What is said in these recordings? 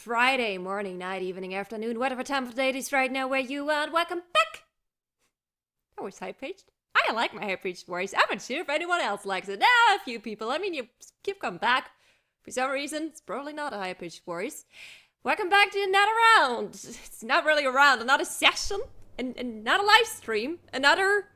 Friday morning, night, evening, afternoon, whatever time of day it is right now where you are, and welcome back! That was high-pitched. I like my high-pitched voice. I'm not sure if anyone else likes it. A few people. I mean, you keep coming back. For some reason, it's probably not a high-pitched voice. Welcome back to another round. It's not really a round, another session, and not a live stream. Another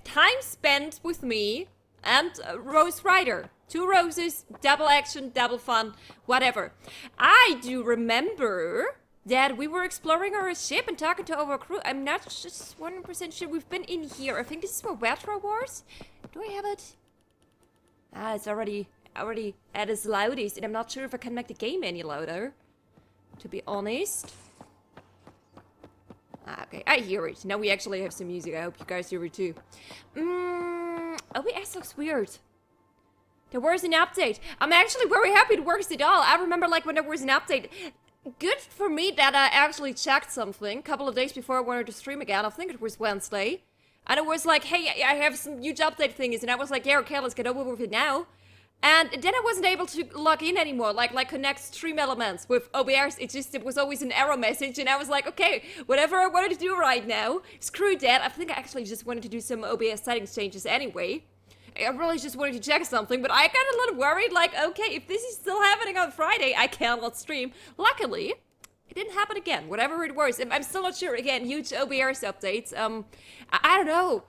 time spent with me and Rose Ryder. 2 roses, double action, double fun, whatever. I do remember that we were exploring our ship and talking to our crew. I'm not just 100% sure we've been in here. I think this is where Wetro was. Do I have it? It's already at its loudest, and I'm not sure if I can make the game any louder, to be honest. Okay, I hear it. Now we actually have some music. I hope you guys hear it too. OBS looks weird. There was an update. I'm actually very happy it works at all. I remember like when there was an update. Good for me that I actually checked something a couple of days before I wanted to stream again. I think it was Wednesday. And it was like, hey, I have some huge update thingies. And I was like, yeah, okay, let's get over with it now. And then I wasn't able to log in anymore, like connect stream elements with OBS. It was always an error message, and I was like, okay, whatever I wanted to do right now, screw that. I think I actually just wanted to do some OBS settings changes anyway. I really just wanted to check something, but I got a little worried, like, okay, if this is still happening on Friday, I cannot stream. Luckily, it didn't happen again, whatever it was. I'm still not sure, again, huge OBS updates. I don't know.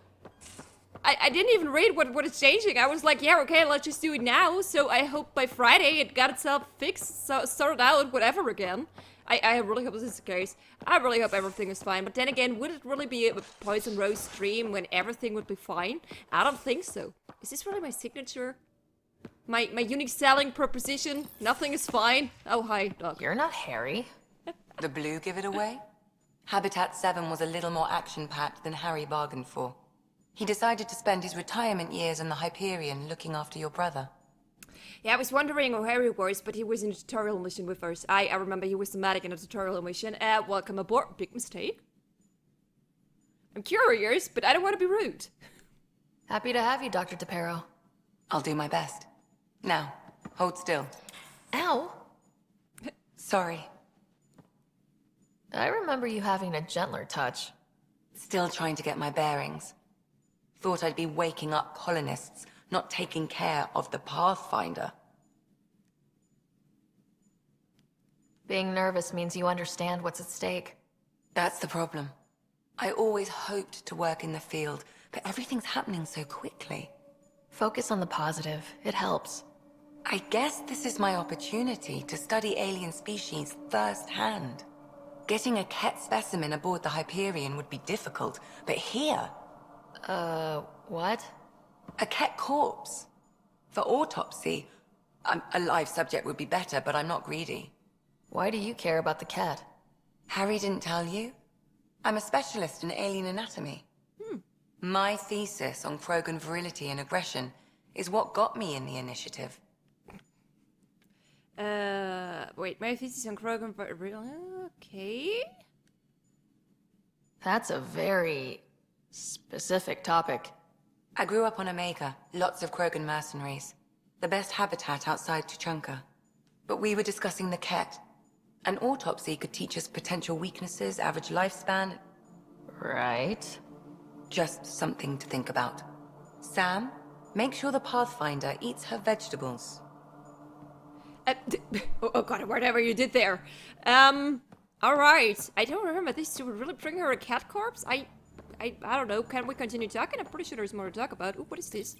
I didn't even read what is changing. I was like, yeah, okay, let's just do it now. So I hope by Friday it got itself fixed, sorted out, whatever again. I really hope this is the case. I really hope everything is fine. But then again, would it really be a Poison Rose stream when everything would be fine? I don't think so. Is this really my signature? My unique selling proposition? Nothing is fine? Oh, hi, dog. You're not Harry. The blue give it away? Habitat 7 was a little more action-packed than Harry bargained for. He decided to spend his retirement years in the Hyperion looking after your brother. Yeah, I was wondering who Harry was, but he was in a tutorial mission with us. I remember he was the medic in a tutorial mission. Welcome aboard. Big mistake. I'm curious, but I don't want to be rude. Happy to have you, Dr. DePero. I'll do my best. Now, hold still. Ow! Sorry. I remember you having a gentler touch. Still trying to get my bearings. Thought I'd be waking up colonists, not taking care of the Pathfinder. Being nervous means you understand what's at stake. That's the problem. I always hoped to work in the field, but everything's happening so quickly. Focus on the positive. It helps. I guess this is my opportunity to study alien species firsthand. Getting a Ket specimen aboard the Hyperion would be difficult, but here... What? A Ket corpse. For autopsy, a live subject would be better, but I'm not greedy. Why do you care about the cat? Harry didn't tell you? I'm a specialist in alien anatomy. My thesis on Krogan virility and aggression is what got me in the initiative. Wait, my thesis on Krogan, okay. That's a very specific topic. I grew up on Omega, lots of Krogan mercenaries. The best habitat outside Tuchanka. But we were discussing the Ket. An autopsy could teach us potential weaknesses, average lifespan. Right. Just something to think about. Sam, make sure the Pathfinder eats her vegetables. Oh god, whatever you did there. Alright. I don't remember this. Did we really bring her a cat corpse? I don't know. Can we continue talking? I'm pretty sure there's more to talk about. Ooh, what is this?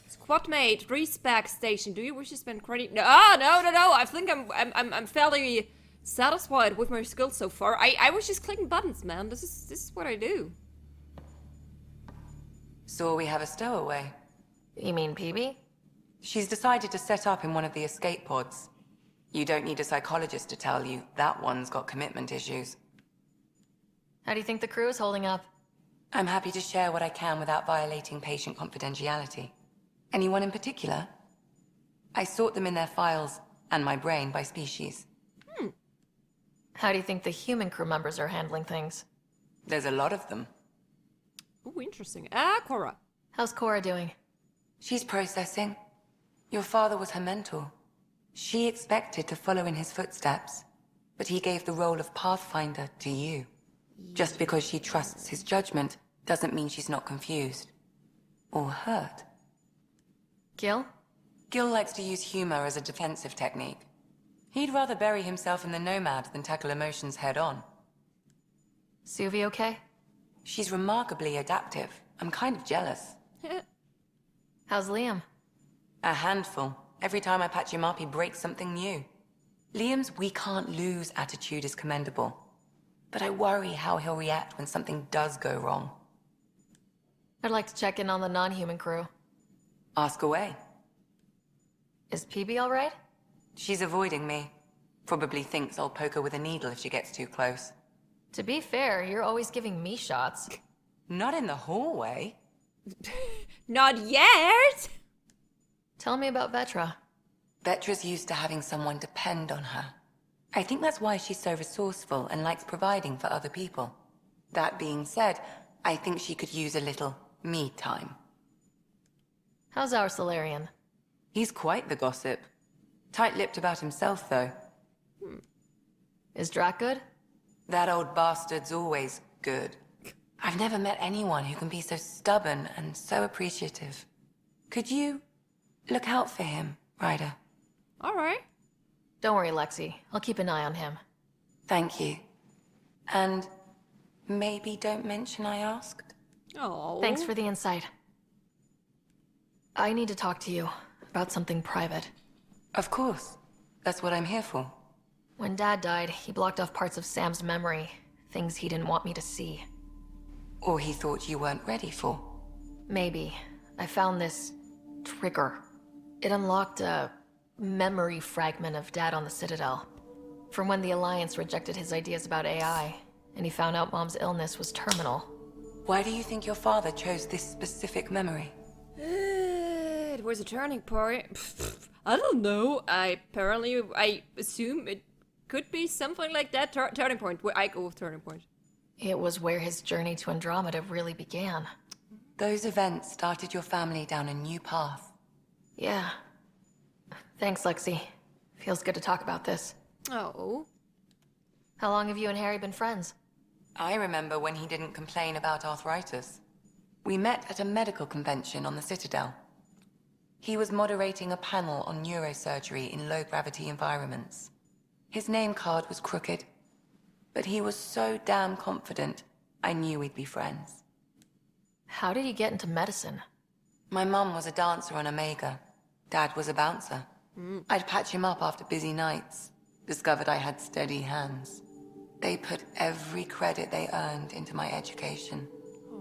Squad mate, respec station. Do you wish to spend credit? No, no. I think I'm fairly satisfied with my skills so far. I was just clicking buttons, man. This is what I do. So we have a stowaway. You mean PB? She's decided to set up in one of the escape pods. You don't need a psychologist to tell you that one's got commitment issues. How do you think the crew is holding up? I'm happy to share what I can without violating patient confidentiality. Anyone in particular? I sort them in their files and my brain by species. How do you think the human crew members are handling things? There's a lot of them. Ooh, interesting. Cora. How's Cora doing? She's processing. Your father was her mentor. She expected to follow in his footsteps, but he gave the role of Pathfinder to you. Just because she trusts his judgment doesn't mean she's not confused. Or hurt. Gil? Gil likes to use humor as a defensive technique. He'd rather bury himself in the Nomad than tackle emotions head-on. Suvi okay? She's remarkably adaptive. I'm kind of jealous. How's Liam? A handful. Every time I patch him up, he breaks something new. Liam's "we can't lose" attitude is commendable. But I worry how he'll react when something does go wrong. I'd like to check in on the non-human crew. Ask away. Is PB alright? She's avoiding me. Probably thinks I'll poke her with a needle if she gets too close. To be fair, you're always giving me shots. Not in the hallway. Not yet! Tell me about Vetra. Vetra's used to having someone depend on her. I think that's why she's so resourceful and likes providing for other people. That being said, I think she could use a little me time. How's our Solarian? He's quite the gossip. Tight-lipped about himself, though. Is Drac good? That old bastard's always good. I've never met anyone who can be so stubborn and so appreciative. Could you look out for him, Ryder? Alright. Don't worry, Lexi. I'll keep an eye on him. Thank you. And maybe don't mention I asked? Oh. Thanks for the insight. I need to talk to you about something private. Of course. That's what I'm here for. When Dad died, he blocked off parts of Sam's memory, things he didn't want me to see. Or he thought you weren't ready for. Maybe. I found this trigger. It unlocked a memory fragment of Dad on the Citadel. From when the Alliance rejected his ideas about AI, and he found out Mom's illness was terminal. Why do you think your father chose this specific memory? It was a turning point. I don't know. I assume it could be something like that. Turning point. I go with turning point. It was where his journey to Andromeda really began. Those events started your family down a new path. Yeah. Thanks, Lexi. Feels good to talk about this. Oh. How long have you and Harry been friends? I remember when he didn't complain about arthritis. We met at a medical convention on the Citadel. He was moderating a panel on neurosurgery in low-gravity environments. His name card was crooked, but he was so damn confident, I knew we'd be friends. How did you get into medicine? My mum was a dancer on Omega. Dad was a bouncer. I'd patch him up after busy nights. Discovered I had steady hands. They put every credit they earned into my education.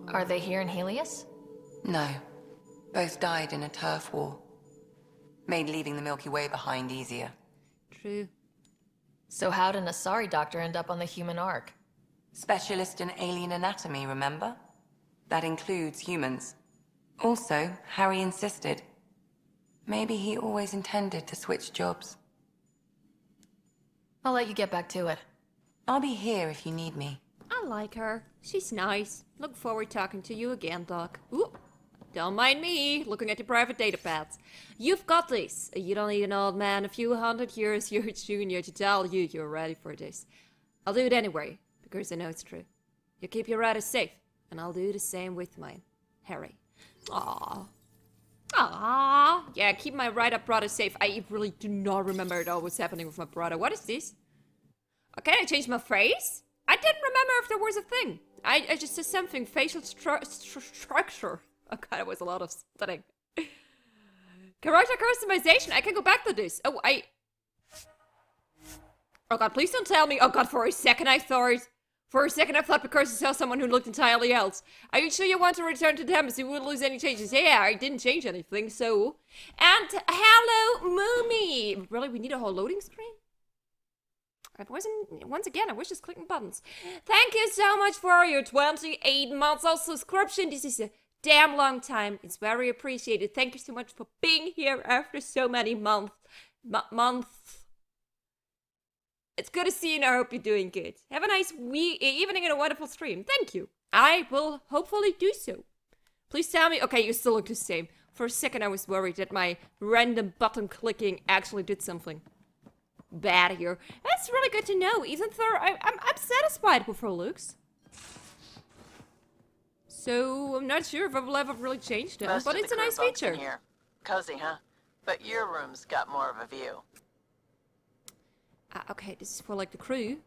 Are they here in Helios? No. Both died in a turf war. Made leaving the Milky Way behind easier. True. So how did an Asari doctor end up on the human ark? Specialist in alien anatomy, remember? That includes humans. Also, Harry insisted. Maybe he always intended to switch jobs. I'll let you get back to it. I'll be here if you need me. I like her. She's nice. Look forward to talking to you again, Doc. Ooh. Don't mind me, looking at your private data pads. You've got this. You don't need an old man a few 100 years your junior to tell you you're ready for this. I'll do it anyway, because I know it's true. You keep your Ryder safe, and I'll do the same with mine. Harry. Aww. Aww. Yeah, keep my Ryder brother safe. I really do not remember at all what's happening with my brother. What is this? Can I change my face? I didn't remember if there was a thing. I just said something. Facial structure. Oh god, it was a lot of studying. Character customization. I can go back to this. Oh god, please don't tell me. Oh god, for a second I thought because you saw someone who looked entirely else. Are you sure you want to return to the embassy? We wouldn't lose any changes. Yeah, I didn't change anything, so. And hello, Moomy. Really, we need a whole loading screen? Once again, I was just clicking buttons. Thank you so much for your 28 months of subscription. This is a damn long time. It's very appreciated. Thank you so much for being here after so many months. It's good to see you and I hope you're doing good. Have a nice evening and a wonderful stream. Thank you. I will hopefully do so. Please tell me. Okay, you still look the same. For a second I was worried that my random button clicking actually did something bad here. That's really good to know, even though I'm satisfied with her looks. So I'm not sure if I will ever really change them, Most but of it's the a crew nice bunks in feature. here. Cozy, huh? But your room's got more of a view. Okay, this is for like the crew.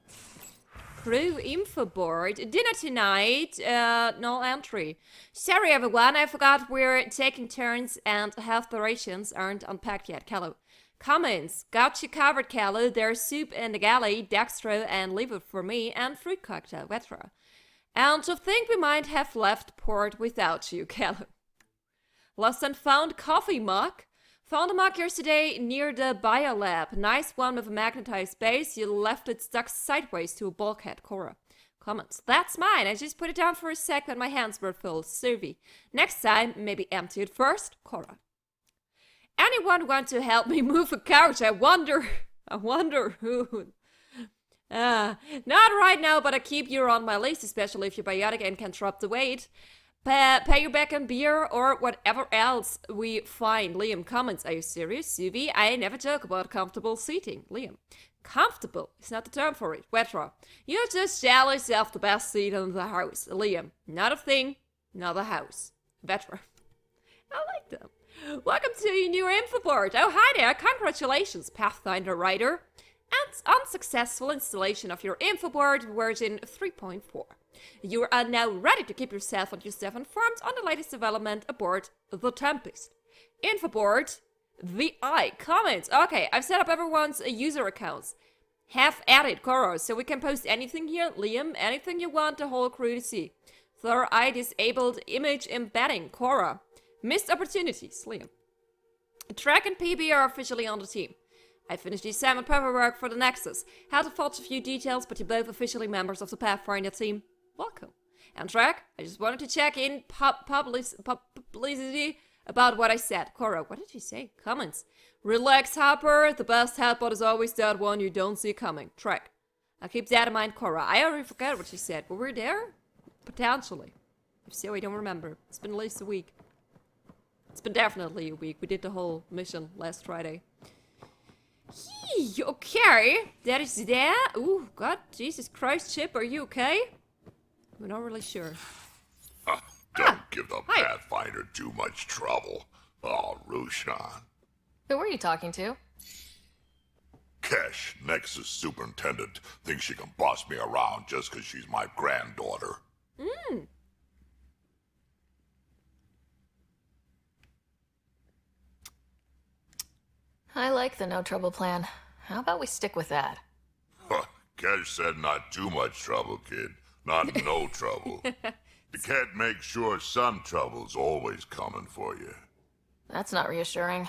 Crew info board. Dinner tonight. No entry. Sorry everyone, I forgot we're taking turns and half the rations aren't unpacked yet. Callow. Comments. Got you covered, Callow. There's soup in the galley, dextro and liver for me, and fruit cocktail, Vetra. And to think we might have left port without you, Callow. Lost and found coffee mug. Found a mug yesterday near the biolab. Nice one with a magnetized base. You left it stuck sideways to a bulkhead, Cora. Comments. That's mine. I just put it down for a sec when my hands were full. Survey. Next time, maybe empty it first, Cora. Anyone want to help me move a couch? I wonder who. Not right now, but I keep you on my list, especially if you're biotic and can drop the weight. Pay you back in beer or whatever else we find. Liam comments, are you serious? Suvi, I never joke about comfortable seating. Liam, comfortable is not the term for it. Wetra, you're just jealous of the best seat in the house. Liam, not a thing, not a house. Vetra, I like them. Welcome to your new info board. Oh, hi there. Congratulations, Pathfinder Ryder. And unsuccessful installation of your info board version 3.4. You are now ready to keep yourself and your staff informed on the latest development aboard the Tempest. Info board, VI, comments. Okay, I've set up everyone's user accounts. Have added Coro, so we can post anything here. Liam, anything you want the whole crew to see. Third eye disabled image embedding, Cora. Missed opportunities, Liam. Track and PB are officially on the team. I finished the assignment paperwork for the Nexus. Had to fudge a few details, but you're both officially members of the Pathfinder team. Welcome. And Track, I just wanted to check in publicity about what I said. Cora, what did you say? Comments. Relax, Hopper. The best headbutt is always that one you don't see coming. Track. I'll keep that in mind, Cora. I already forgot what you said. Were we there? Potentially. If so, I don't remember. It's been at least a week. It's been definitely a week. We did the whole mission last Friday. Okay, that is that. Ooh, God, Jesus Christ, Chip, are you okay? We're not really sure. Don't give the Pathfinder too much trouble. Oh, Rushan. Who were you talking to? Kesh, Nexus Superintendent, thinks she can boss me around just because she's my granddaughter. I like the no trouble plan. How about we stick with that? Kesh said not too much trouble, kid. Not no trouble. You can't make sure some trouble's always coming for you. That's not reassuring.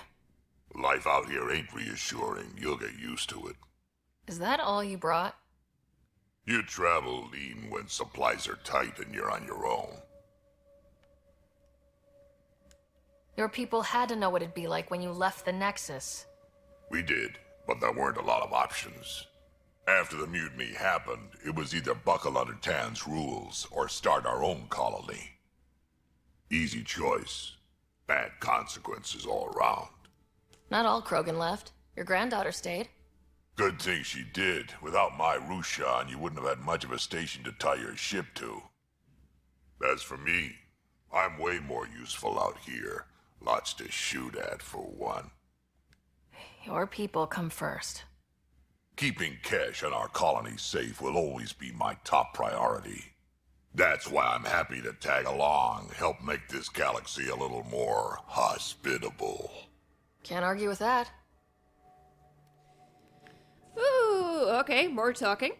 Life out here ain't reassuring. You'll get used to it. Is that all you brought? You travel lean when supplies are tight and you're on your own. Your people had to know what it'd be like when you left the Nexus. We did, but there weren't a lot of options. After the mutiny happened, it was either buckle under Tan's rules or start our own colony. Easy choice. Bad consequences all around. Not all Krogan left. Your granddaughter stayed. Good thing she did. Without my Rushan, you wouldn't have had much of a station to tie your ship to. As for me, I'm way more useful out here. Lots to shoot at, for one. Your people come first. Keeping Kesh and our colony safe will always be my top priority. That's why I'm happy to tag along, help make this galaxy a little more hospitable. Can't argue with that. Ooh, okay, more talking.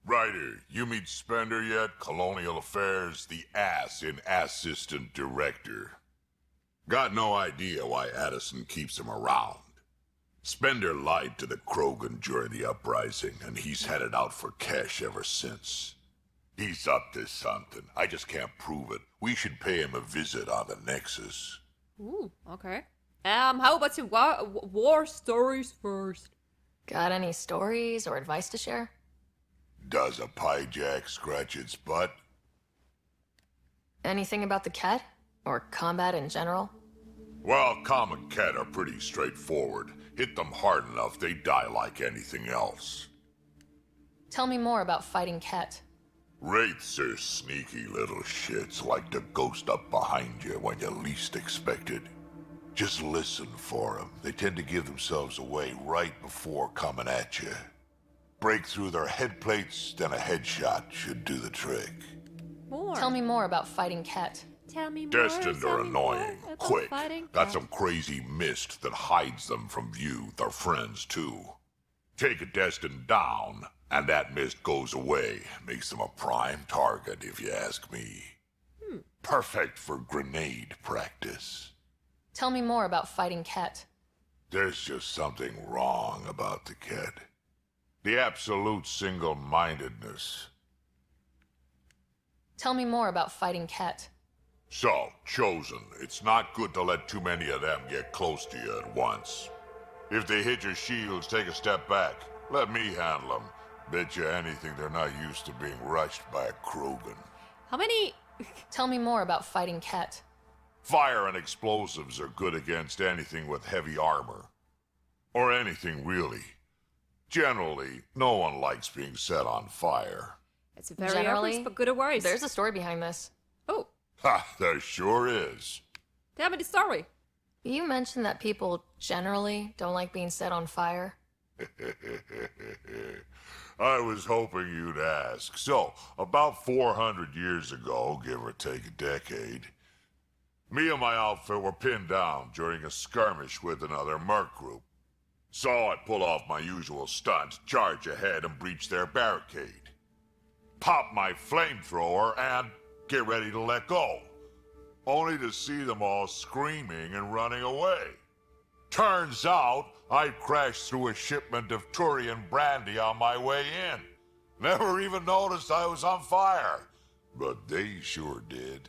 Ryder, you meet Spender yet? Colonial Affairs, the ass in Assistant Director. Got no idea why Addison keeps him around. Spender lied to the Krogan during the uprising, and he's headed out for Kesh ever since. He's up to something. I just can't prove it. We should pay him a visit on the Nexus. Ooh, okay. How about some war stories first? Got any stories or advice to share? Does a pie jack scratch its butt? Anything about the Ket? Or combat in general? Well, common Ket are pretty straightforward. Hit them hard enough, they die like anything else. Tell me more about fighting Ket. Wraiths are sneaky little shits like to ghost up behind you when you least expect it. Just listen for them. They tend to give themselves away right before coming at you. Break through their head plates, then a headshot should do the trick. More. Tell me more about fighting Ket. Tell me more. Destined tell or me more annoying, about quick. fighting Got Ket. some crazy mist that hides them from view, their friends too. Take a Destined down, and that mist goes away. Makes them a prime target, if you ask me. Perfect for grenade practice. Tell me more about fighting Ket. There's just something wrong about the Ket. The absolute single-mindedness. Tell me more about fighting Ket. So, Chosen, it's not good to let too many of them get close to you at once. If they hit your shields, take a step back. Let me handle them. Bet you anything they're not used to being rushed by a Krogan. How many? Tell me more about fighting Ket. Fire and explosives are good against anything with heavy armor. Or anything, really. Generally, no one likes being set on fire. It's a very Generally, obvious, but good or worse. There's a story behind this. Oh, Ha, there sure is. tell me the story. You mentioned that people generally don't like being set on fire. I was hoping you'd ask. So, about 400 years ago, give or take a decade, me and my outfit were pinned down during a skirmish with another merc group. So I pull off my usual stunt, charge ahead and breach their barricade. Pop my flamethrower and get ready to let go. Only to see them all screaming and running away. Turns out, I crashed through a shipment of Turian brandy on my way in. Never even noticed I was on fire. But they sure did.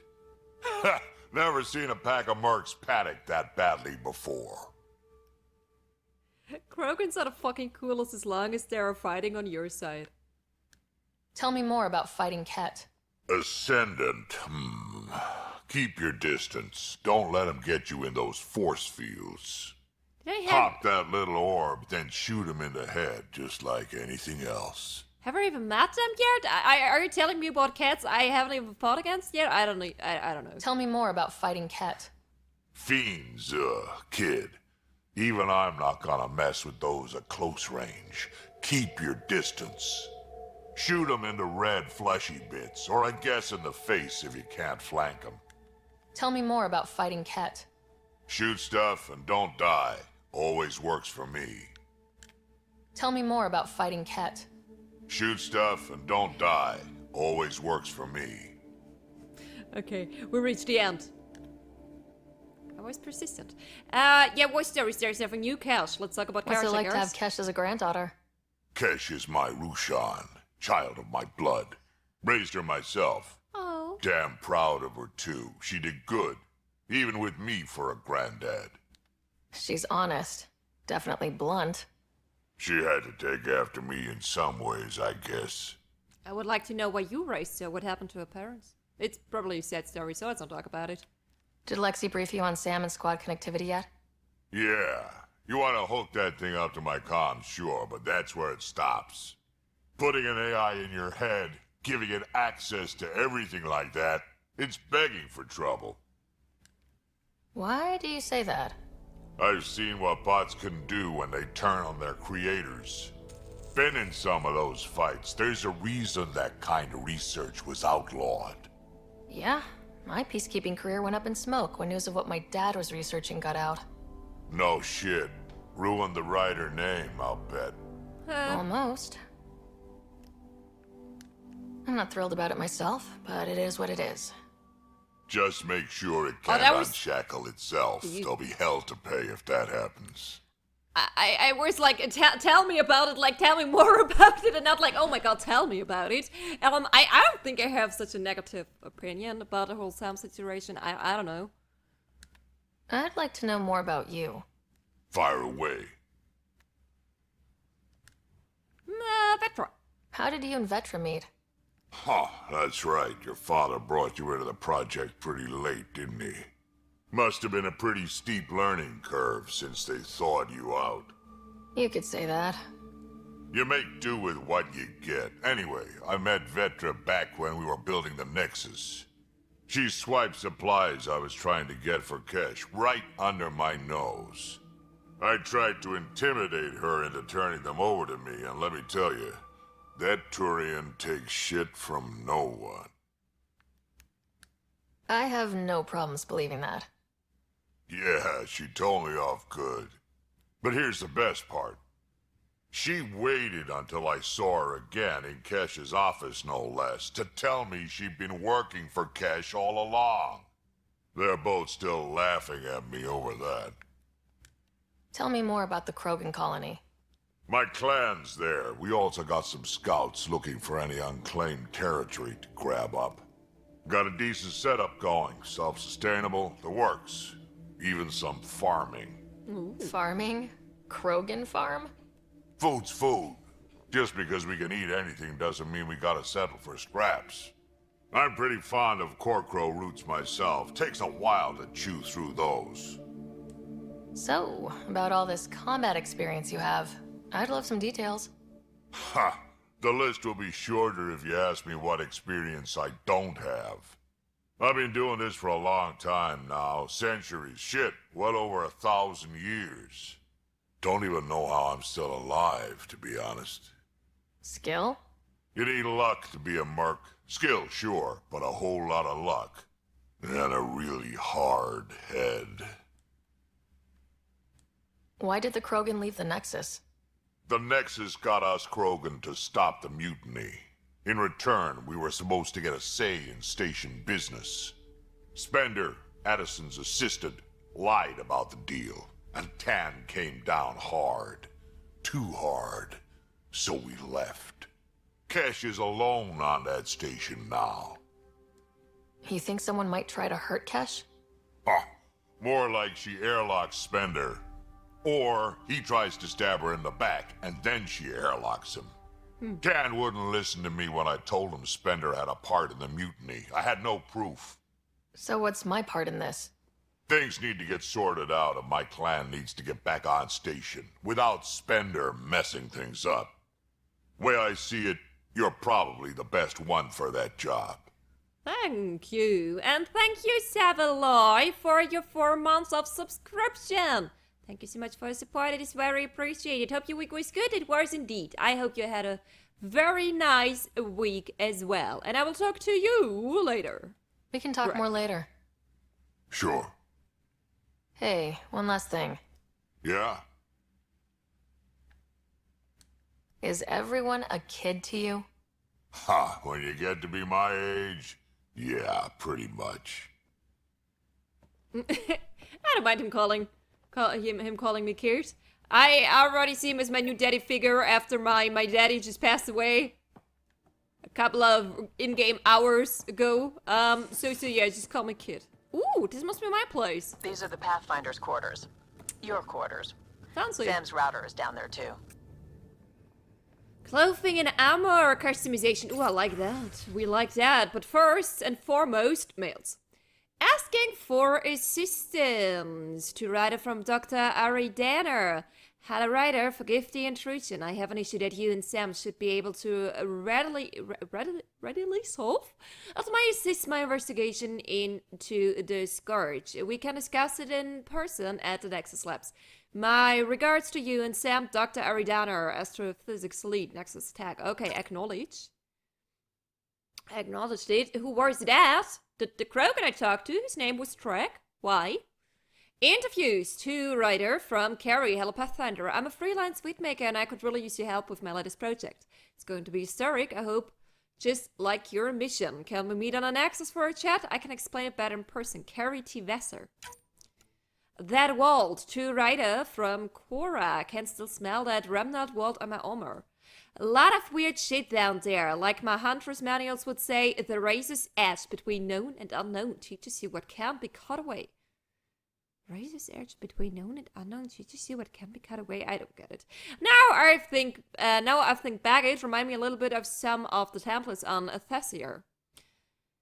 Never seen a pack of mercs panic that badly before. Krogans are the fucking coolest as long as they're fighting on your side. Tell me more about fighting Ket. Ascendant, Keep your distance. Don't let them get you in those force fields. Did I have, Pop that little orb, then shoot him in the head, just like anything else. have I even met them yet? Are you telling me about cats I haven't even fought against yet? I don't know. I don't know. Tell me more about fighting Ket. Fiends, kid. Even I'm not gonna mess with those at close range. Keep your distance. Shoot them in the red fleshy bits, or I guess in the face if you can't flank them. Tell me more about fighting Ket. Shoot stuff and don't die. Always works for me. Tell me more about fighting Ket. Shoot stuff and don't die. Always works for me. Okay, we reached the end. I was persistent. Yeah, what stories? There's a new Cash. Let's talk about What's Cash, it like I to have guess. Kesh as a granddaughter? Kesh is my Rushan, child of my blood. Raised her myself. Oh. Damn proud of her, too. She did good. Even with me for a granddad. She's honest. Definitely blunt. She had to take after me in some ways, I guess. I would like to know why you raised her. What happened to her parents? It's probably a sad story, so let's not talk about it. Did Lexi brief you on Sam and squad connectivity yet? Yeah. You want to hook that thing up to my comms, sure, but that's where it stops. Putting an AI in your head, giving it access to everything like that, it's begging for trouble. Why do you say that? I've seen what bots can do when they turn on their creators. Been in some of those fights. There's a reason that kind of research was outlawed. Yeah, my peacekeeping career went up in smoke when news of what my dad was researching got out. No shit. Ruined the Ryder name, I'll bet. Almost. I'm not thrilled about it myself, but it is what it is. Just make sure it can't that was- unshackle itself. There'll be hell to pay if that happens. I was like, tell me about it, like, tell me more about it, and not like, oh my god, tell me about it. I don't think I have such a negative opinion about the whole Sam situation. I don't know. I'd like to know more about you. Fire away. Vetra. How did you and Vetra meet? Huh, that's right. Your father brought you into the project pretty late, didn't he? Must have been a pretty steep learning curve since they thawed you out. You could say that. You make do with what you get. Anyway, I met Vetra back when we were building the Nexus. She swiped supplies I was trying to get for Kesh right under my nose. I tried to intimidate her into turning them over to me, and let me tell you, that Turian takes shit from no one. I have no problems believing that. Yeah, she told me off good. But here's the best part. She waited until I saw her again in Kesh's office, no less, to tell me she'd been working for Kesh all along. They're both still laughing at me over that. Tell me more about the Krogan colony. My clan's there. We also got some scouts looking for any unclaimed territory to grab up. Got a decent setup going, self-sustainable, the works. Even some farming. Farming? Krogan farm? Food's food. Just because we can eat anything doesn't mean we gotta settle for scraps. I'm pretty fond of Corcrow roots myself. Takes a while to chew through those. So, about all this combat experience you have, I'd love some details. Ha! The list will be shorter if you ask me what experience I don't have. I've been doing this for a long time now. Centuries. Shit, well over 1,000 years. Don't even know how I'm still alive, to be honest. Skill? You need luck to be a merc. Skill, sure, but a whole lot of luck. And a really hard head. Why did the Krogan leave the Nexus? The Nexus got us Krogan to stop the mutiny. In return, we were supposed to get a say in station business. Spender, Addison's assistant, lied about the deal, and Tan came down hard. Too hard. So we left. Kesh is alone on that station now. You think someone might try to hurt Kesh? Huh. More like she airlocks Spender. Or he tries to stab her in the back, and then she airlocks him. Tan wouldn't listen to me when I told him Spender had a part in the mutiny. I had no proof. So what's my part in this? Things need to get sorted out, and my clan needs to get back on station, without Spender messing things up. Way I see it, you're probably the best one for that job. Thank you. And thank you, Savaloy, for your 4 months of subscription. Thank you so much for the support. It is very appreciated. Hope your week was good. It was indeed. I hope you had a very nice week as well. And I will talk to you later. We can talk Right. more later. Sure. Hey, one last thing. Yeah? Is everyone a kid to you? Ha, when you get to be my age, yeah, pretty much. I don't mind him calling me cute. I already see him as my new daddy figure after my daddy just passed away a couple of in-game hours ago. So yeah, just call me kid. Ooh, this must be my place. These are the Pathfinder's quarters. Your quarters. Fancy. Sam's router is down there too. Clothing and armor customization. Ooh, I like that. We like that. But first and foremost, mails. Asking for assistance to Ryder from Dr. Ari Danner. Hello, Ryder. Forgive the intrusion. I have an issue that you and Sam should be able to readily solve. As I assist my investigation into the Scourge. We can discuss it in person at the Nexus Labs. My regards to you and Sam, Dr. Ari Danner, Astrophysics Lead, Nexus Tech. Okay, acknowledge. Acknowledged it. Who was that? The Krogan I talked to, his name was Trek. Why? Interviews to Ryder from Carrie. Hello, Pathfinder. I'm a freelance weedmaker and I could really use your help with my latest project. It's going to be historic, I hope. Just like your mission. Can we meet on an Nexus for a chat? I can explain it better in person. Carrie T. Vesser. That vault to Ryder from Quora. Can still smell that remnant vault on my armor. A lot of weird shit down there. Like my hunter's manuals would say, the razor's edge between known and unknown teaches you what can't be cut away. Raises urge between known and unknown. You just see what can be cut away. I don't get it. Now I think back, it remind me a little bit of some of the templates on Thessier.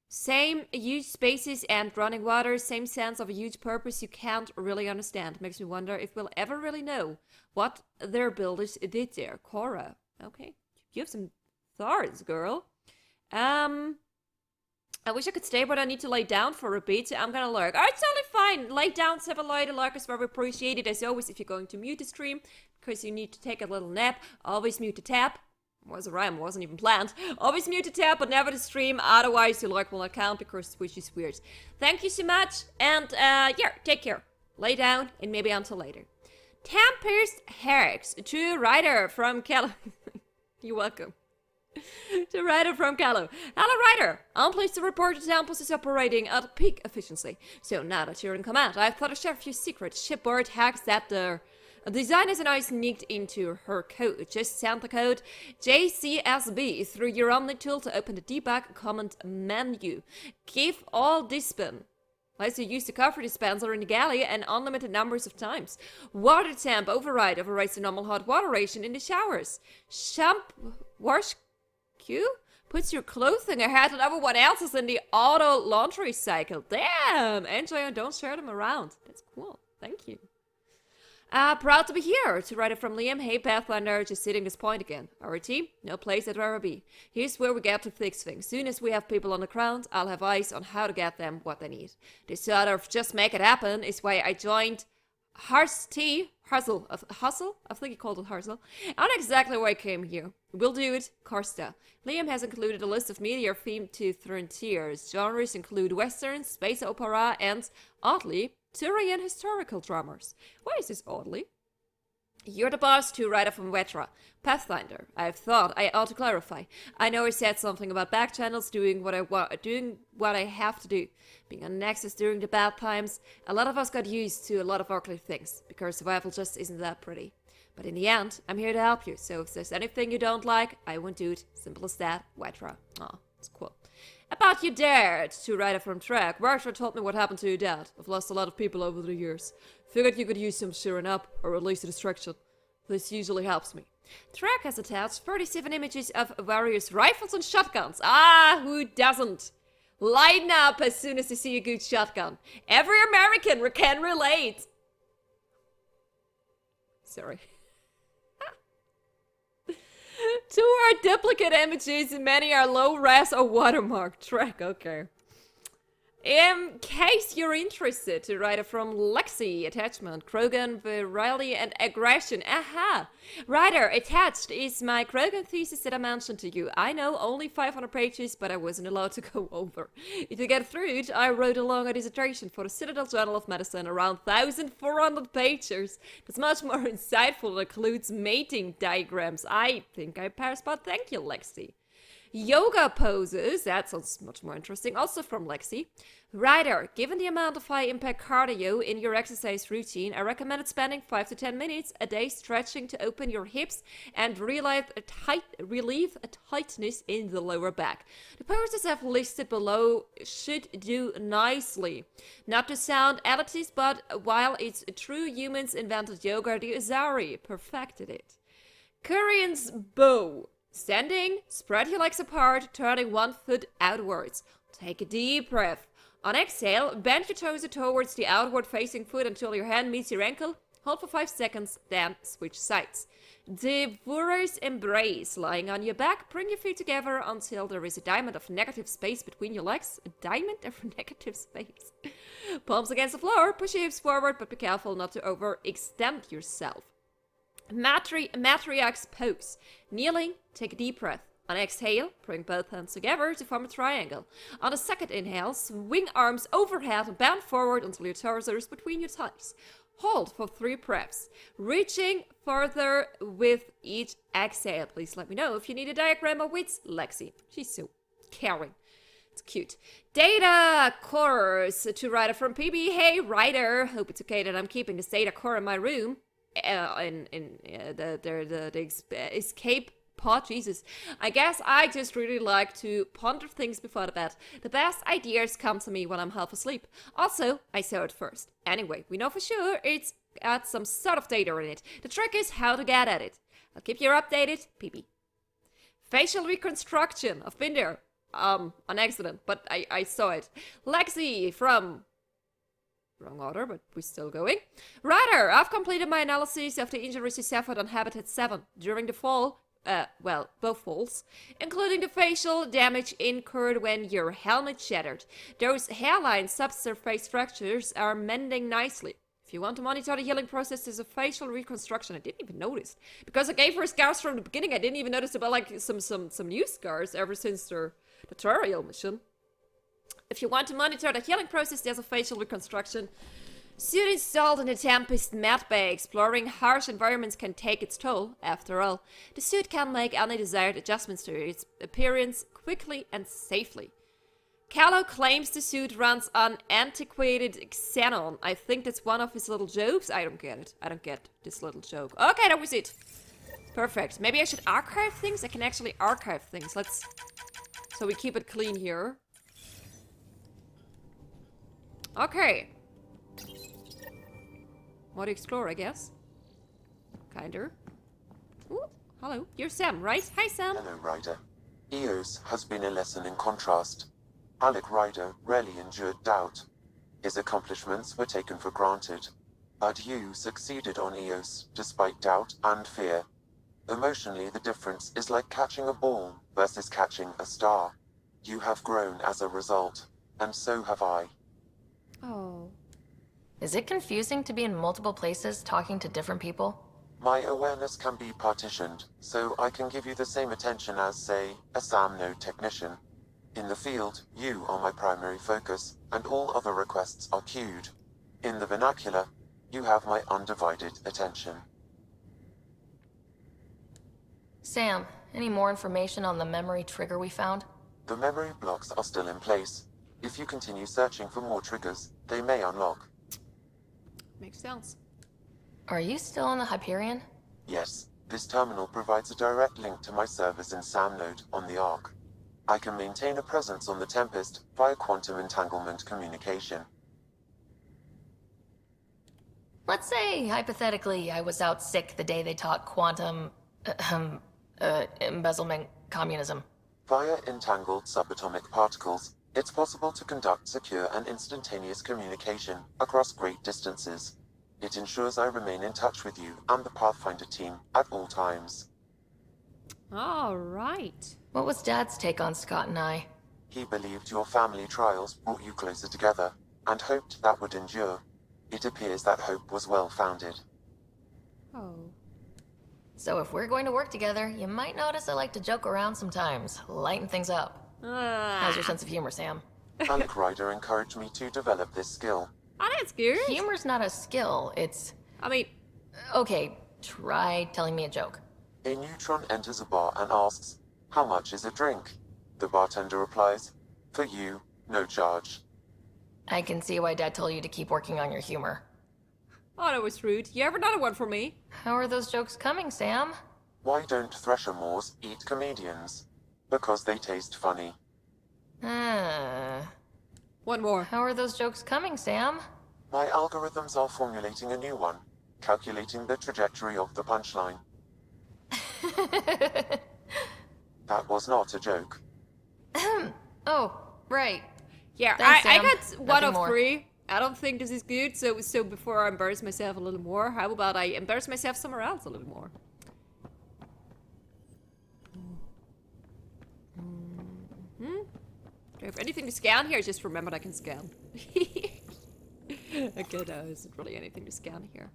Same huge spaces and running water, same sense of a huge purpose you can't really understand. Makes me wonder if we'll ever really know what their builders did there. Cora. Okay. You have some thoughts, girl. I wish I could stay, but I need to lay down for a bit. I'm gonna lurk. Alright, totally fine. Lay down, say hello. The lurk is very appreciated as always if you're going to mute the stream, because you need to take a little nap. Always mute the tab. Was a rhyme, wasn't even planned. Always mute the tab, but never the stream. Otherwise, your lurk will not count because Twitch is weird. Thank you so much, and yeah, take care. Lay down, and maybe until later. Tempest Herx to Ryder from Cal. You're welcome. To Ryder from Callow. Hello, Ryder. I'm pleased to report the Tempest is operating at peak efficiency. So now that you're in command, I thought I'd share a few secret shipboard hacks that the designers and I sneaked into her code. Just send the code JCSB through your Omni tool to open the debug command menu. Give all dispen. Lets you use the cover dispenser in the galley an unlimited numbers of times. Water temp overrides the normal hot water ration in the showers. Wash Q puts your clothing ahead of everyone else's in the auto laundry cycle. Damn! Enjoy and don't share them around. That's cool. Thank you. Proud to be here. To write it from Liam. Hey, Pathfinder, just sitting this point again. Our team, no place I'd rather be. Here's where we get to fix things. Soon as we have people on the ground, I'll have eyes on how to get them what they need. This sort of just make it happen is why I joined Hustle. I think he called it Hustle. Not exactly why I came here. We'll do it, Karsta. Liam has included a list of media themed to frontiers. Genres include Western, space opera, and, oddly, Turian historical dramas. Why is this oddly? You're the boss to Ryder from Vetra. Pathfinder. I've thought I ought to clarify. I know I said something about back channels doing what I have to do. Being on Nexus during the bad times, a lot of us got used to a lot of ugly things, because survival just isn't that pretty. But in the end, I'm here to help you, so if there's anything you don't like, I won't do it. Simple as that. Vetra. Aw, it's cool. About your dad, to Ryder from Track. Ryder told me what happened to your dad. I've lost a lot of people over the years. Figured you could use some cheering up, or at least a distraction. This usually helps me. Track has attached 37 images of various rifles and shotguns. Ah, who doesn't? Lighten up as soon as you see a good shotgun. Every American can relate. Sorry. 2 are duplicate images and many are low res or watermark. Track, okay. In case you're interested, to Ryder from Lexi, attachment, Krogan, virality, and aggression. Aha! Ryder, attached is my Krogan thesis that I mentioned to you. I know, only 500 pages, but I wasn't allowed to go over. To get through it, I wrote a longer dissertation for the Citadel Journal of Medicine, around 1,400 pages. That's much more insightful and includes mating diagrams. I think I passed, but thank you, Lexi. Yoga poses, that sounds much more interesting, also from Lexi. Ryder, given the amount of high impact cardio in your exercise routine, I recommended spending 5 to 10 minutes a day stretching to open your hips and relieve a tightness in the lower back. The poses I've listed below should do nicely. Not to sound elitist, but while it's true humans invented yoga, the Azari perfected it. Korean's bow. Standing, spread your legs apart, turning one foot outwards. Take a deep breath. On exhale, bend your toes towards the outward facing foot until your hand meets your ankle. Hold for 5 seconds, then switch sides. Devourer's embrace. Lying on your back, bring your feet together until there is a diamond of negative space between your legs. A diamond of negative space. Palms against the floor, push your hips forward, but be careful not to overextend yourself. Matriarch's pose. Kneeling, take a deep breath. On exhale, bring both hands together to form a triangle. On the second inhale, swing arms overhead and bend forward until your torso is between your thighs. Hold for 3 breaths. Reaching further with each exhale. Please let me know if you need a diagram of with Lexi. She's so caring. It's cute. Data course to Ryder from PB. Hey Ryder, hope it's okay that I'm keeping this data core in my room. The escape pot, Jesus. I guess I just really like to ponder things before the bed. The best ideas come to me when I'm half asleep. Also, I saw it first. Anyway, we know for sure it's got some sort of data in it. The trick is how to get at it. I'll keep you updated, PP. Facial reconstruction. I've been there. On accident, but I saw it. Lexi from... Wrong order, but we're still going. Ryder, I've completed my analysis of the injuries you suffered on Habitat 7 during the fall. Well, both falls, including the facial damage incurred when your helmet shattered. Those hairline subsurface fractures are mending nicely. If you want to monitor the healing process, there's a facial reconstruction. I didn't even notice. Because I gave her scars from the beginning, I didn't even notice about like some new scars ever since their tutorial mission. If you want to monitor the healing process, there's a facial reconstruction. Suit installed in the Tempest med bay. Exploring harsh environments can take its toll. After all, the suit can make any desired adjustments to its appearance quickly and safely. Callow claims the suit runs on antiquated xenon. I think that's one of his little jokes. I don't get it. I don't get this little joke. Okay, that was it. Perfect. Maybe I should archive things? I can actually archive things. Let's... So we keep it clean here. Okay. More to explore, I guess. Kinder. Ooh, hello. You're Sam, right? Hi, Sam. Hello, Ryder. Eos has been a lesson in contrast. Alec Ryder rarely endured doubt. His accomplishments were taken for granted. But you succeeded on Eos, despite doubt and fear. Emotionally, the difference is like catching a ball versus catching a star. You have grown as a result, and so have I. Oh. Is it confusing to be in multiple places talking to different people? My awareness can be partitioned, so I can give you the same attention as, say, a SAM node technician. In the field, you are my primary focus, and all other requests are queued. In the vernacular, you have my undivided attention. Sam, any more information on the memory trigger we found? The memory blocks are still in place. If you continue searching for more triggers, they may unlock. Makes sense. Are you still on the Hyperion? Yes, this terminal provides a direct link to my servers in SAM node on the Ark. I can maintain a presence on the Tempest via quantum entanglement communication. Let's say, hypothetically, I was out sick the day they taught quantum... embezzlement communism. Via entangled subatomic particles, it's possible to conduct secure and instantaneous communication across great distances. It ensures I remain in touch with you and the Pathfinder team at all times. All right. What was Dad's take on Scott and I? He believed your family trials brought you closer together, and hoped that would endure. It appears that hope was well-founded. Oh. So if we're going to work together, you might notice I like to joke around sometimes, lighten things up. How's your sense of humor, Sam? Alec Ryder encouraged me to develop this skill. Oh, that's good. Humor's not a skill, it's... I mean... Okay, try telling me a joke. A neutron enters a bar and asks, "How much is a drink?" The bartender replies, "For you, no charge." I can see why Dad told you to keep working on your humor. Oh, that was rude. You have another one for me? How are those jokes coming, Sam? Why don't Thresher Moors eat comedians? Because they taste funny. One more. How are those jokes coming, Sam? My algorithms are formulating a new one, calculating the trajectory of the punchline. That was not a joke. Oh, right. Yeah, Thanks, I Sam. got one Nothing of more. 3. I don't think this is good, so before I embarrass myself a little more, how about I embarrass myself somewhere else a little more? Do I have anything to scan here? Just remembered I can scan. Okay, no, there isn't really anything to scan here.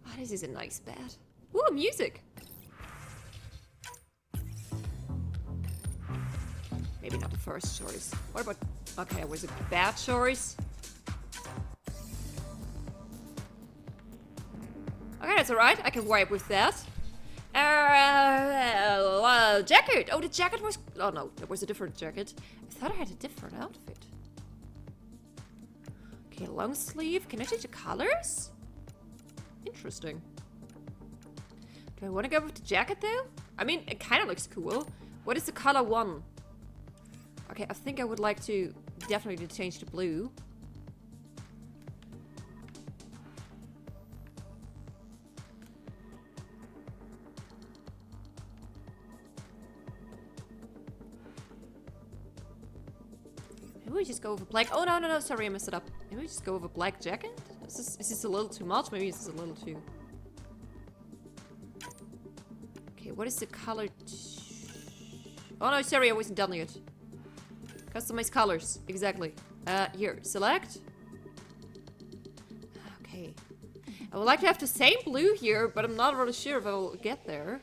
Oh, this is a nice bed. Ooh, music! Maybe not the first choice. What about... Okay, was it bad choice? Okay, that's alright. I can wipe with that. Jacket! Oh, the jacket was... Oh, no, there was a different jacket. I thought I had a different outfit. Okay, long sleeve. Can I change the colors? Interesting. Do I want to go with the jacket, though? I mean, it kind of looks cool. What is the color 1? Okay, I think I would like to definitely change to blue. Maybe we just go with black. Oh, no, sorry, I messed it up. Maybe we just go with a black jacket? Is this a little too much? Maybe this is a little too... Okay, what is the color? Oh no, sorry, I wasn't done yet. Customize colors, exactly. Here, select. Okay. I would like to have the same blue here, but I'm not really sure if I will get there.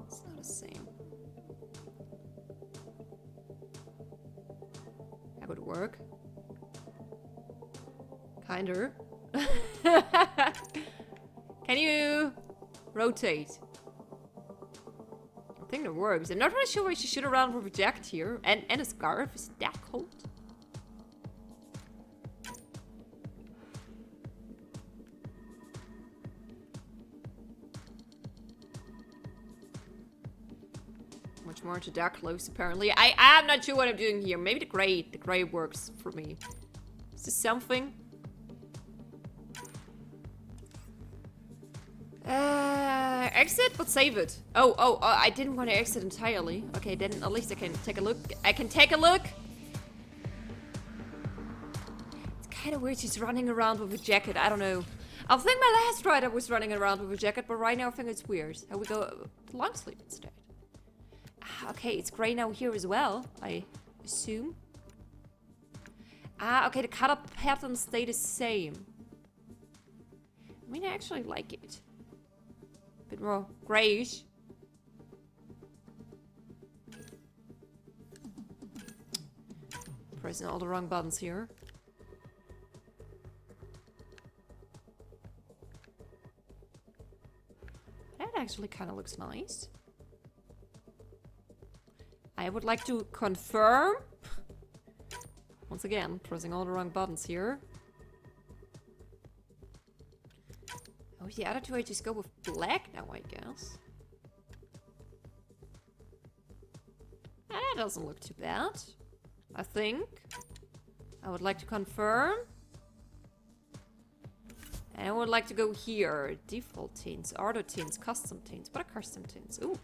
It's not the same. That would work. Kinder. Can you rotate? I think it works. I'm not really sure why she should around with a jacket here. And a scarf. Is it that cold? Much more to dark clothes, apparently. I'm not sure what I'm doing here. Maybe the gray works for me. Is this something? Exit, but save it. Oh, I didn't want to exit entirely. Okay, then at least I can take a look. I can take a look. It's kind of weird she's running around with a jacket. I don't know. I think my last Ryder was running around with a jacket, but right now I think it's weird. How we go long sleeve instead. Okay, it's gray now here as well, I assume. Okay, the color patterns stay the same. I mean, I actually like it. A bit more grayish. Pressing all the wrong buttons here. That actually kind of looks nice. I would like to confirm. Once again, pressing all the wrong buttons here. Oh, the other two I just go with black now, I guess. That doesn't look too bad. I think. I would like to confirm. And I would like to go here. Default tints, auto tints, custom tints. What are custom tints? Ooh.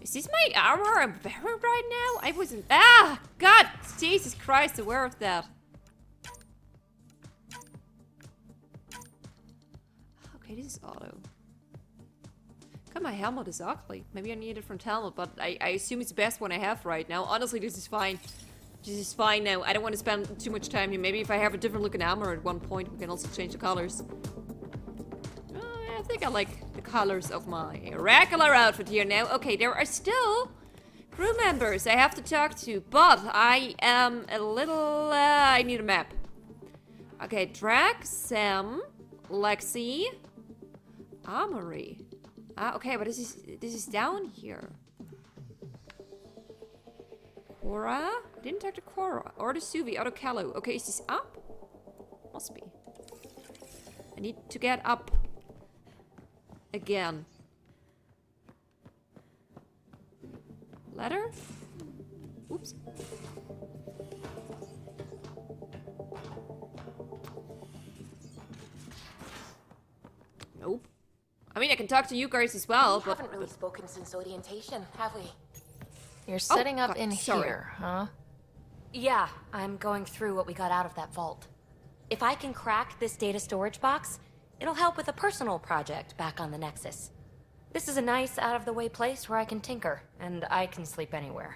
Is this my armor I'm wearing right now? I wasn't... Ah! God! Jesus Christ, aware of that. Okay, this is auto. God, my helmet is ugly. Maybe I need a different helmet, but I assume it's the best one I have right now. Honestly, this is fine. This is fine now. I don't want to spend too much time here. Maybe if I have a different looking armor at one point, we can also change the colors. I think I like the colors of my regular outfit here now. Okay, there are still crew members I have to talk to, but I am a little... I need a map. Okay, Drac, Sam, Lexi, Armory. Okay, but this is down here. Cora? I didn't talk to Cora. Or to Suvi, or to Callo. Okay, is this up? Must be. I need to get up. Again. Letter? Oops. Nope. I mean, I can talk to you guys as well, We but... haven't really spoken since orientation, have we? You're setting up God, in sorry. here, huh? Yeah, I'm going through what we got out of that vault. If I can crack this data storage box, it'll help with a personal project back on the Nexus. This is a nice, out-of-the-way place where I can tinker, and I can sleep anywhere.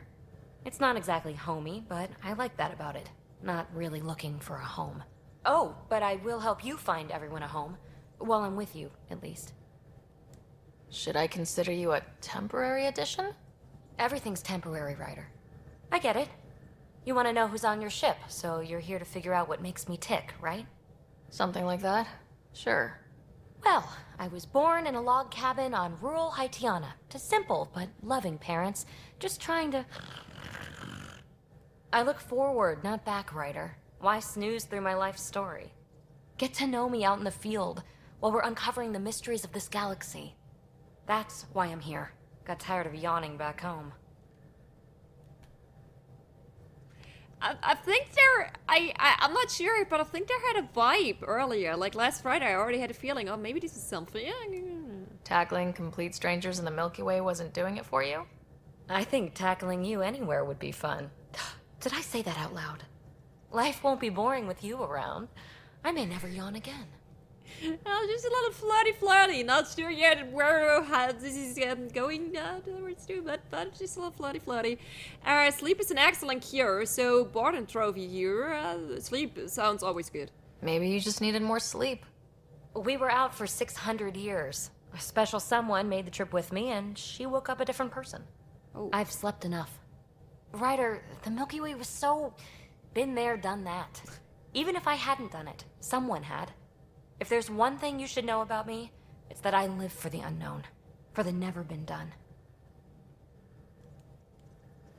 It's not exactly homey, but I like that about it. Not really looking for a home. Oh, but I will help you find everyone a home. While I'm with you, at least. Should I consider you a temporary addition? Everything's temporary, Ryder. I get it. You want to know who's on your ship, so you're here to figure out what makes me tick, right? Something like that? Sure. Well, I was born in a log cabin on rural Haitiana to simple but loving parents, just trying to... I look forward, not back, Ryder. Why snooze through my life story? Get to know me out in the field while we're uncovering the mysteries of this galaxy. That's why I'm here. Got tired of yawning back home. I think I'm not sure, but I think they had a vibe earlier. Like last Friday, I already had a feeling, oh, maybe this is something. Tackling complete strangers in the Milky Way wasn't doing it for you? I think tackling you anywhere would be fun. Did I say that out loud? Life won't be boring with you around. I may never yawn again. Oh, just a little flirty. Not sure yet how this is going towards too, but just a little flirty. Sleep is an excellent cure, so Barton Trophy here. Sleep sounds always good. Maybe you just needed more sleep. We were out for 600 years. A special someone made the trip with me, and she woke up a different person. Oh. I've slept enough. Ryder, the Milky Way was so... been there, done that. Even if I hadn't done it, someone had. If there's one thing you should know about me, it's that I live for the unknown. For the never been done.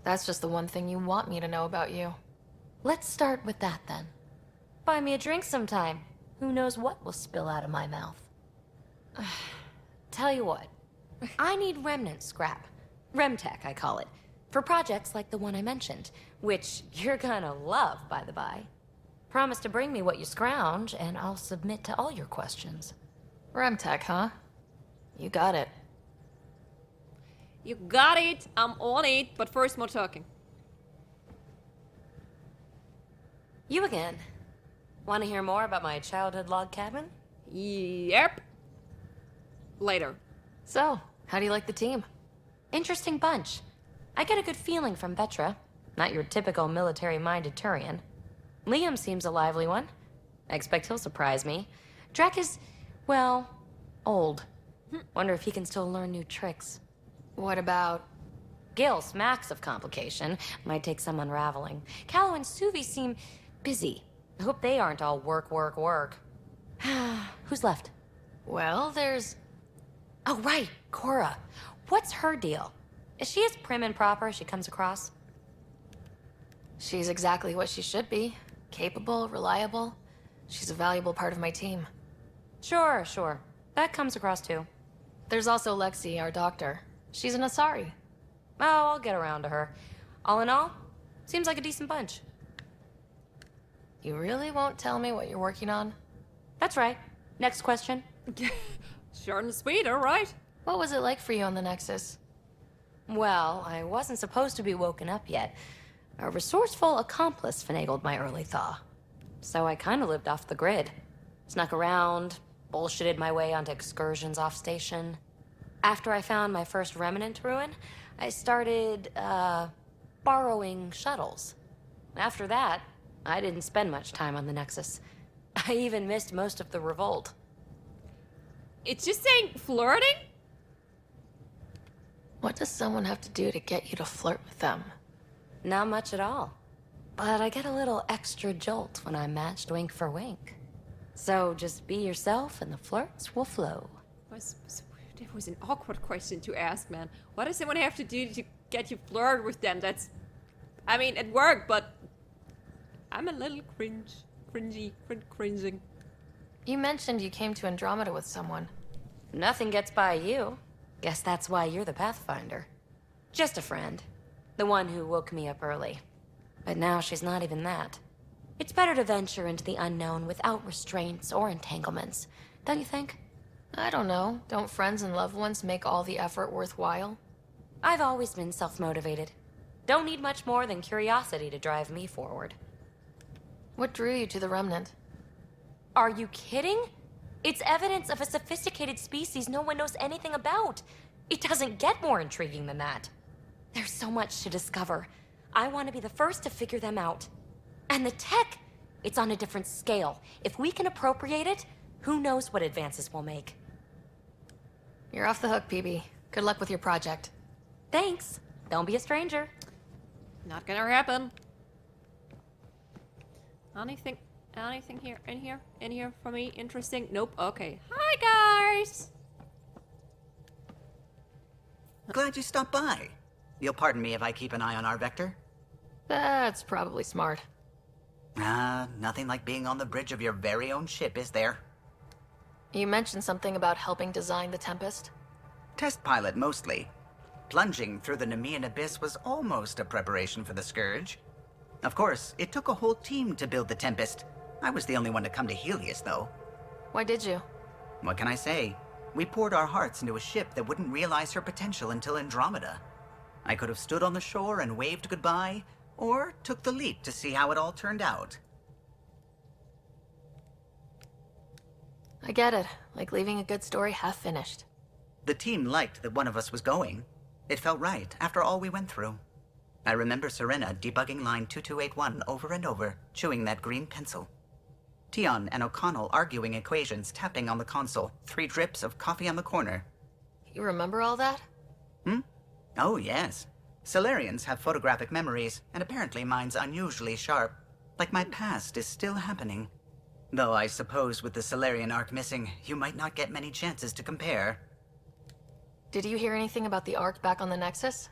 That's just the one thing you want me to know about you. Let's start with that, then. Buy me a drink sometime. Who knows what will spill out of my mouth. Tell you what. I need remnant scrap. Remtech, I call it. For projects like the one I mentioned. Which you're gonna love, by the by. Promise to bring me what you scrounge, and I'll submit to all your questions. Remtech, huh? You got it. You got it. I'm on it. But first, more talking. You again. Want to hear more about my childhood log cabin? Yep. Later. So, how do you like the team? Interesting bunch. I get a good feeling from Vetra. Not your typical military-minded Turian. Liam seems a lively one. I expect he'll surprise me. Drek is, well, old. Wonder if he can still learn new tricks. What about... Gil smacks of complication. Might take some unraveling. Callow and Suvi seem busy. I hope they aren't all work, work, work. Who's left? Well, there's... Oh, right, Cora. What's her deal? Is she as prim and proper as she comes across? She's exactly what she should be. Capable, reliable. She's a valuable part of my team. Sure, sure. That comes across too. There's also Lexi, our doctor. She's an Asari. Oh, I'll get around to her. All in all, seems like a decent bunch. You really won't tell me what you're working on? That's right. Next question. Short and sweet, alright. What was it like for you on the Nexus? Well, I wasn't supposed to be woken up yet. A resourceful accomplice finagled my early thaw. So I kind of lived off the grid. Snuck around, bullshitted my way onto excursions off station. After I found my first remnant ruin, I started, borrowing shuttles. After that, I didn't spend much time on the Nexus. I even missed most of the revolt. It's just saying flirting? What does someone have to do to get you to flirt with them? Not much at all. But I get a little extra jolt when I'm matched wink for wink. So just be yourself and the flirts will flow. That was an awkward question to ask, man. What does someone have to do to get you flirt with them? That's... I mean, it worked, but... I'm a little cringing. You mentioned you came to Andromeda with someone. Nothing gets by you. Guess that's why you're the Pathfinder. Just a friend. The one who woke me up early. But now she's not even that. It's better to venture into the unknown without restraints or entanglements, don't you think? I don't know. Don't friends and loved ones make all the effort worthwhile? I've always been self-motivated. Don't need much more than curiosity to drive me forward. What drew you to the Remnant? Are you kidding? It's evidence of a sophisticated species no one knows anything about. It doesn't get more intriguing than that. There's so much to discover. I want to be the first to figure them out. And the tech, it's on a different scale. If we can appropriate it, who knows what advances we'll make. You're off the hook, PB. Good luck with your project. Thanks. Don't be a stranger. Not gonna happen. Anything here? In here for me? Interesting? Nope. Okay. Hi, guys! Glad you stopped by. You'll pardon me if I keep an eye on our vector? That's probably smart. Nothing like being on the bridge of your very own ship, is there? You mentioned something about helping design the Tempest? Test pilot, mostly. Plunging through the Nemean abyss was almost a preparation for the Scourge. Of course, it took a whole team to build the Tempest. I was the only one to come to Helios, though. Why did you? What can I say? We poured our hearts into a ship that wouldn't realize her potential until Andromeda. I could have stood on the shore and waved goodbye, or took the leap to see how it all turned out. I get it. Like leaving a good story half finished. The team liked that one of us was going. It felt right, after all we went through. I remember Serena debugging line 2281 over and over, chewing that green pencil. Tion and O'Connell arguing equations, tapping on the console, 3 drips of coffee on the corner. You remember all that? Oh, yes. Solarians have photographic memories, and apparently mine's unusually sharp. Like my past is still happening. Though I suppose with the Solarian arc missing, you might not get many chances to compare. Did you hear anything about the Ark back on the Nexus?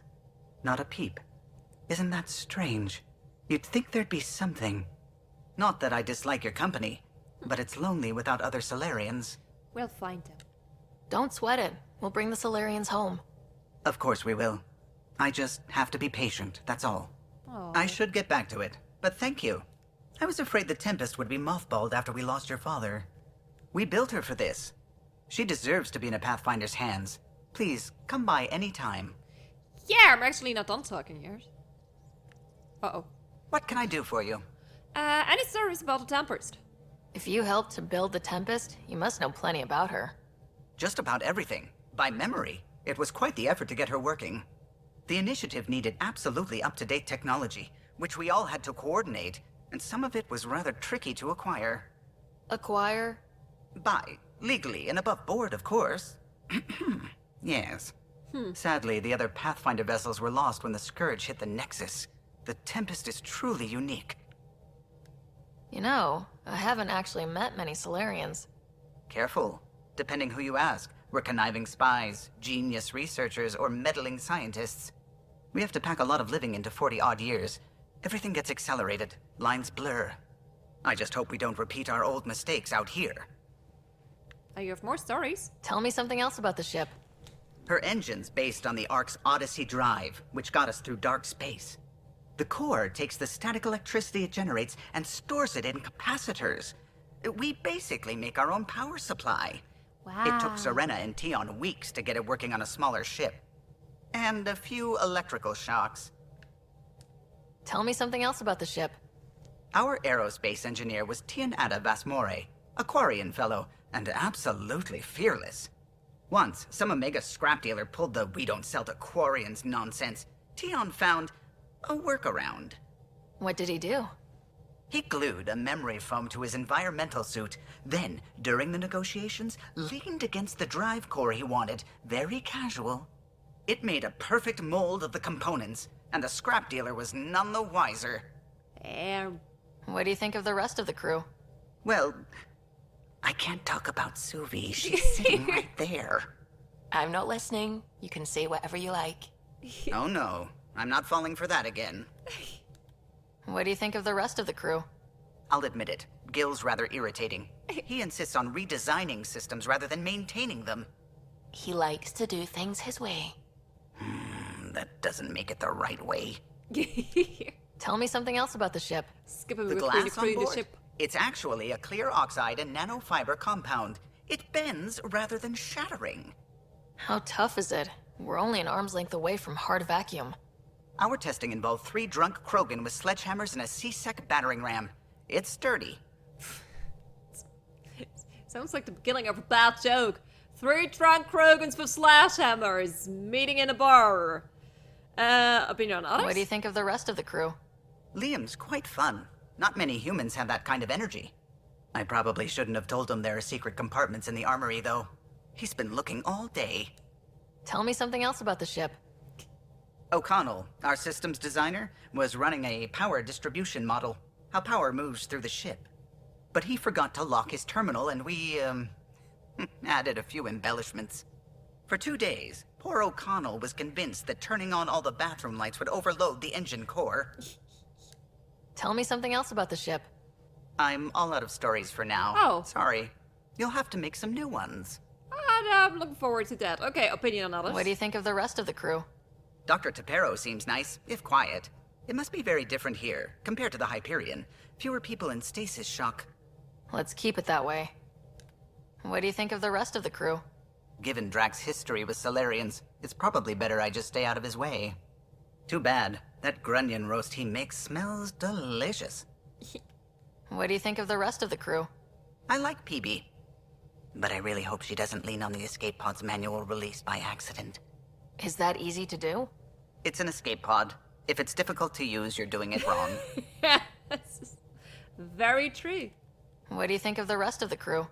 Not a peep. Isn't that strange? You'd think there'd be something. Not that I dislike your company, but it's lonely without other Solarians. We'll find him. Don't sweat it. We'll bring the Solarians home. Of course we will. I just have to be patient, that's all. Aw. I should get back to it, but thank you. I was afraid the Tempest would be mothballed after we lost your father. We built her for this. She deserves to be in a Pathfinder's hands. Please, come by any time. Yeah, I'm actually not done talking yet. Uh-oh. What can I do for you? Any stories about the Tempest? If you helped to build the Tempest, you must know plenty about her. Just about everything. By memory. It was quite the effort to get her working. The initiative needed absolutely up-to-date technology, which we all had to coordinate, and some of it was rather tricky to acquire. Acquire? Buy. Legally and above board, of course. Yes. Sadly, the other Pathfinder vessels were lost when the Scourge hit the Nexus. The Tempest is truly unique. You know, I haven't actually met many Solarians. Careful. Depending who you ask, we're conniving spies, genius researchers, or meddling scientists. We have to pack a lot of living into 40-odd years. Everything gets accelerated. Lines blur. I just hope we don't repeat our old mistakes out here. You have more stories? Tell me something else about the ship. Her engine's based on the Ark's Odyssey drive, which got us through dark space. The core takes the static electricity it generates and stores it in capacitors. We basically make our own power supply. Wow. It took Serena and Tion weeks to get it working on a smaller ship. And a few electrical shocks. Tell me something else about the ship. Our aerospace engineer was Tianada Vasmore, a Quarian fellow, and absolutely fearless. Once, some Omega scrap dealer pulled the "we don't sell to Quarians" nonsense. Tion found a workaround. What did he do? He glued a memory foam to his environmental suit, then, during the negotiations, leaned against the drive core he wanted, very casual. It made a perfect mold of the components, and the scrap dealer was none the wiser. What do you think of the rest of the crew? Well, I can't talk about Suvi. She's sitting right there. I'm not listening. You can say whatever you like. Oh no, I'm not falling for that again. What do you think of the rest of the crew? I'll admit it, Gil's rather irritating. He insists on redesigning systems rather than maintaining them. He likes to do things his way. That doesn't make it the right way. Tell me something else about the ship. Skipping The between glass on the board? ship. It's actually a clear oxide and nanofiber compound. It bends rather than shattering. How tough is it? We're only an arm's length away from hard vacuum. Our testing involved 3 drunk Krogan with sledgehammers and a C-Sec battering ram. It's sturdy. Sounds like the beginning of a bad joke. 3 drunk Krogans with sledgehammers meeting in a bar. Opinion on others? What do you think of the rest of the crew? Liam's quite fun. Not many humans have that kind of energy. I probably shouldn't have told him there are secret compartments in the armory, though. He's been looking all day. Tell me something else about the ship. O'Connell, our systems designer, was running a power distribution model. how power moves through the ship. But he forgot to lock his terminal and we, added a few embellishments. For 2 days, poor O'Connell was convinced that turning on all the bathroom lights would overload the engine core. Tell me something else about the ship. I'm all out of stories for now. Oh. Sorry. You'll have to make some new ones. I'm looking forward to that. Okay, opinion on others. What do you think of the rest of the crew? Dr. Tapero seems nice, if quiet. It must be very different here, compared to the Hyperion. Fewer people in stasis shock. Let's keep it that way. What do you think of the rest of the crew? Given Drax's history with Solarians, it's probably better I just stay out of his way. Too bad. That grunion roast he makes smells delicious. What do you think of the rest of the crew? I like PB. But I really hope she doesn't lean on the escape pod's manual release by accident. Is that easy to do? It's an escape pod. If it's difficult to use, you're doing it wrong. Yes. Very true. What do you think of the rest of the crew?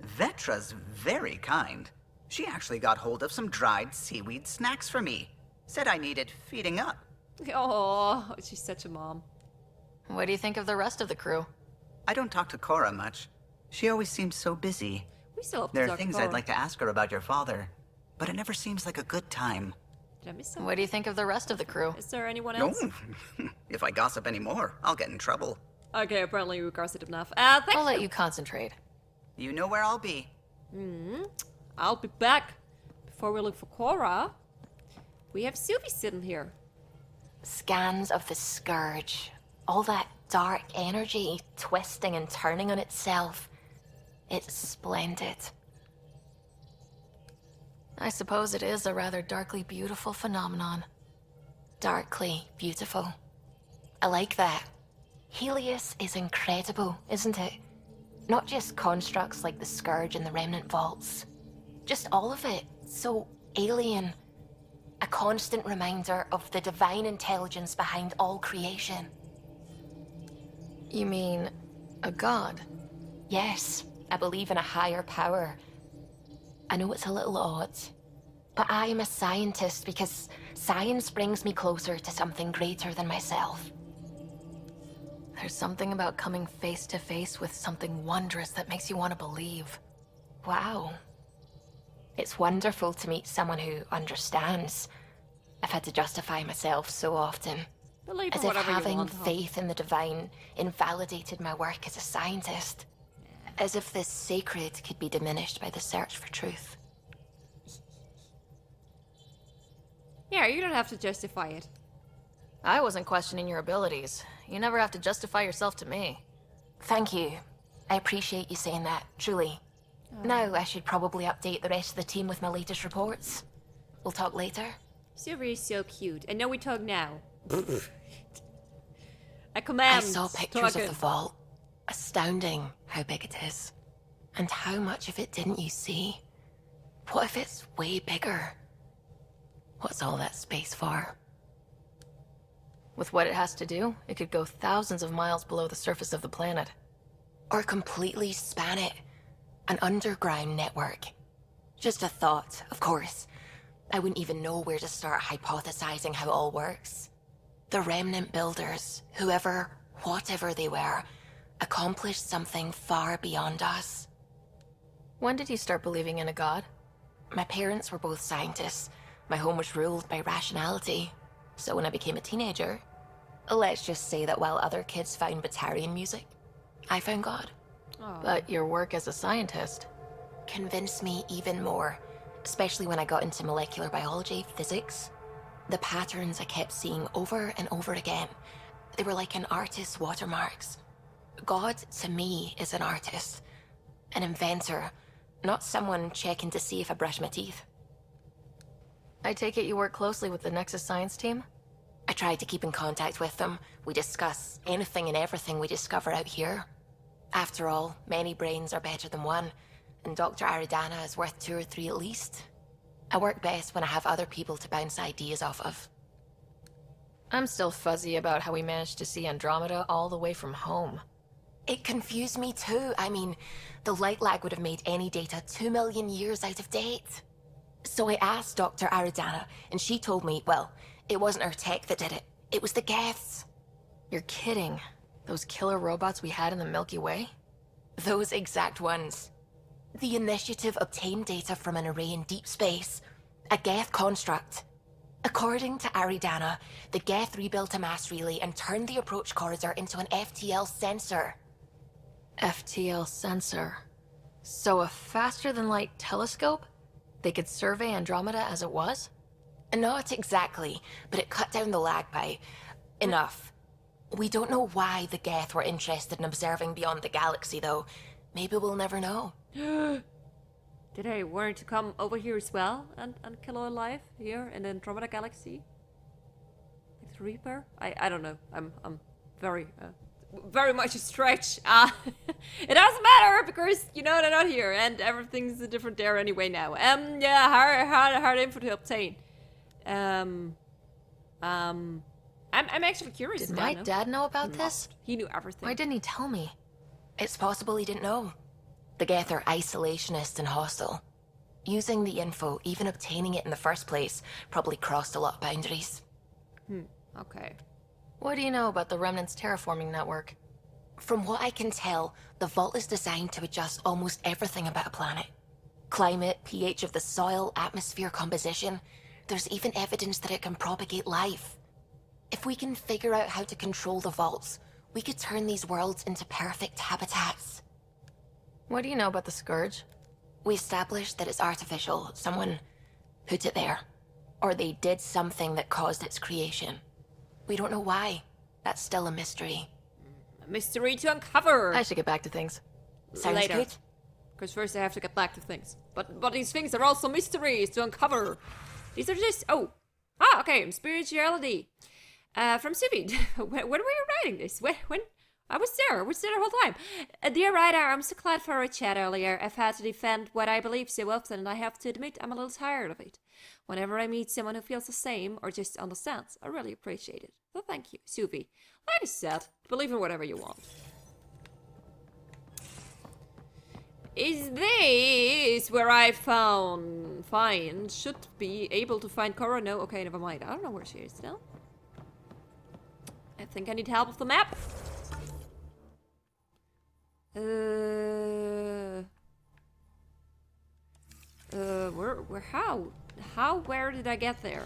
Vetra's very kind. She actually got hold of some dried seaweed snacks for me. Said I needed feeding up. Oh, she's such a mom. What do you think of the rest of the crew? I don't talk to Cora much. She always seems so busy. We still have to There are talk things to I'd Cora. like to ask her about your father, but it never seems like a good time. Did I miss something? What do you think of the rest of the crew? Is there anyone No. else? If I gossip anymore, I'll get in trouble. Okay, apparently we gossiped enough. Thank I'll you. let you concentrate. You know where I'll be. I'll be back. Before we look for Cora, we have Sylvie sitting here. Scans of the Scourge. All that dark energy twisting and turning on itself. It's splendid. I suppose it is a rather darkly beautiful phenomenon. Darkly beautiful. I like that. Helios is incredible, isn't it? Not just constructs like the Scourge and the Remnant Vaults. Just all of it. So alien. A constant reminder of the divine intelligence behind all creation. You mean a god? Yes, I believe in a higher power. I know it's a little odd, but I am a scientist because science brings me closer to something greater than myself. There's something about coming face to face with something wondrous that makes you want to believe. Wow. It's wonderful to meet someone who understands. I've had to justify myself so often. Believe As in if whatever you having want, huh? faith in the divine invalidated my work as a scientist. As if the sacred could be diminished by the search for truth. Yeah, you don't have to justify it. I wasn't questioning your abilities. You never have to justify yourself to me. Thank you. I appreciate you saying that, truly. Now I should probably update the rest of the team with my latest reports. We'll talk later. Sylvie is so cute. And no, we talk now. I command. I saw pictures talking. of the vault. Astounding how big it is. And how much of it didn't you see? What if it's way bigger? What's all that space for? With what it has to do, it could go thousands of miles below the surface of the planet. Or completely span it. An underground network. Just a thought, of course. I wouldn't even know where to start hypothesizing how it all works. The Remnant builders, whoever, whatever they were, accomplished something far beyond us. When did you start believing in a god? My parents were both scientists. My home was ruled by rationality. So when I became a teenager, let's just say that while other kids found Batarian music, I found God. But your work as a scientist... Convinced me even more, especially when I got into molecular biology, physics. The patterns I kept seeing over and over again, they were like an artist's watermarks. God, to me, is an artist, an inventor, not someone checking to see if I brush my teeth. I take it you work closely with the Nexus Science team? I try to keep in contact with them. We discuss anything and everything we discover out here. After all, many brains are better than one, and Dr. Aridana is worth 2 or 3 at least. I work best when I have other people to bounce ideas off of. I'm still fuzzy about how we managed to see Andromeda all the way from home. It confused me too. I mean, the light lag would have made any data 2 million years out of date. So I asked Dr. Aridana, and she told me, well, it wasn't her tech that did it. It was the Geths. You're kidding. Those killer robots we had in the Milky Way? Those exact ones. The initiative obtained data from an array in deep space, a Geth construct. According to Aridana, the Geth rebuilt a mass relay and turned the approach corridor into an FTL sensor. FTL sensor. So a faster-than-light telescope? They could survey Andromeda as it was? Not exactly, but it cut down the lag by enough. We don't know why the Geth were interested in observing beyond the galaxy, though. Maybe we'll never know. Did I want to come over here as well and kill our life here in the Andromeda Galaxy? Like the Reaper? I don't know. I'm very very much a stretch. It doesn't matter because you know they're not here and everything's different there anyway now. Yeah, hard info to obtain. I'm actually curious. Did my dad know about this? He knew everything. Why didn't he tell me? It's possible he didn't know. The Geth are isolationist and hostile. Using the info, even obtaining it in the first place, probably crossed a lot of boundaries. Okay. What do you know about the Remnant's terraforming network? From what I can tell, the Vault is designed to adjust almost everything about a planet. Climate, pH of the soil, atmosphere composition. There's even evidence that it can propagate life. If we can figure out how to control the Vaults, we could turn these worlds into perfect habitats. What do you know about the Scourge? We established that it's artificial. Someone put it there. Or they did something that caused its creation. We don't know why. That's still a mystery. A mystery to uncover. I should get back to things. Sounds Later. good. Because first I have to get back to things. But these things are also mysteries to uncover. These are just... Oh. Okay. Spirituality. From Suvi. when were you writing this? When? I was there the whole time. Dear Ryder, I'm so glad for our chat earlier. I've had to defend what I believe so often, and I have to admit I'm a little tired of it. Whenever I meet someone who feels the same or just understands, I really appreciate it. So thank you, Suvi. Like I said, believe in whatever you want. Is this where I should be able to find Cora? No, okay, never mind. I don't know where she is now. I think I need help with the map. Where did I get there?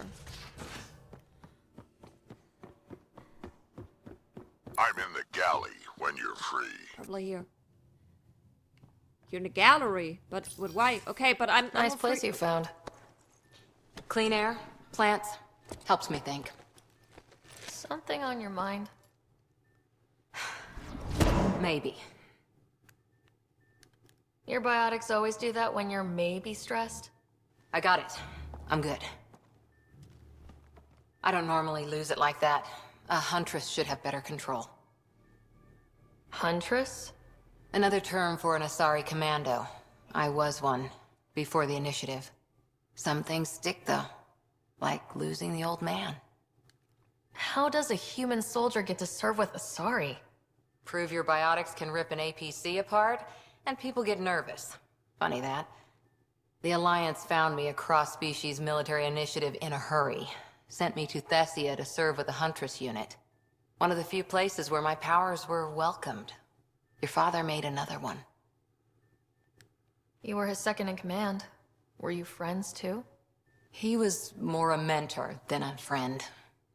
I'm in the galley when you're free. Probably here. You're in the gallery, but why? Okay, but I'm Nice place you found. Clean air, plants, helps me think. Something on your mind? Maybe. Your biotics always do that when you're maybe stressed? I got it. I'm good. I don't normally lose it like that. A huntress should have better control. Huntress? Another term for an Asari commando. I was one, before the initiative. Some things stick, though. Like losing the old man. How does a human soldier get to serve with Asari? Prove your biotics can rip an APC apart, and people get nervous. Funny that. The Alliance found me a cross-species military initiative in a hurry. Sent me to Thessia to serve with the Huntress unit. One of the few places where my powers were welcomed. Your father made another one. You were his second in command. Were you friends too? He was more a mentor than a friend.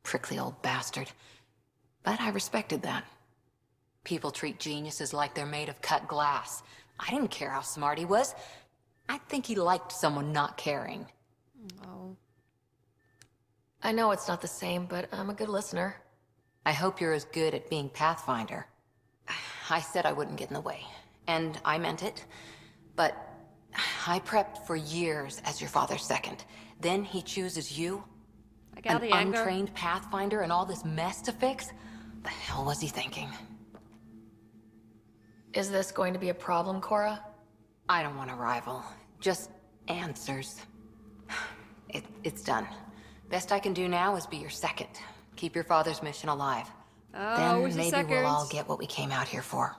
Prickly old bastard. But I respected that. People treat geniuses like they're made of cut glass. I didn't care how smart he was. I think he liked someone not caring. Oh. I know it's not the same, but I'm a good listener. I hope you're as good at being Pathfinder. I said I wouldn't get in the way, and I meant it. But I prepped for years as your father's second. Then he chooses you? I got An the anger. untrained Pathfinder and all this mess to fix? The hell was he thinking? Is this going to be a problem, Cora? I don't want a rival. Just answers. It's done. Best I can do now is be your second. Keep your father's mission alive. Oh, Then where's the maybe second? we'll all get what we came out here for.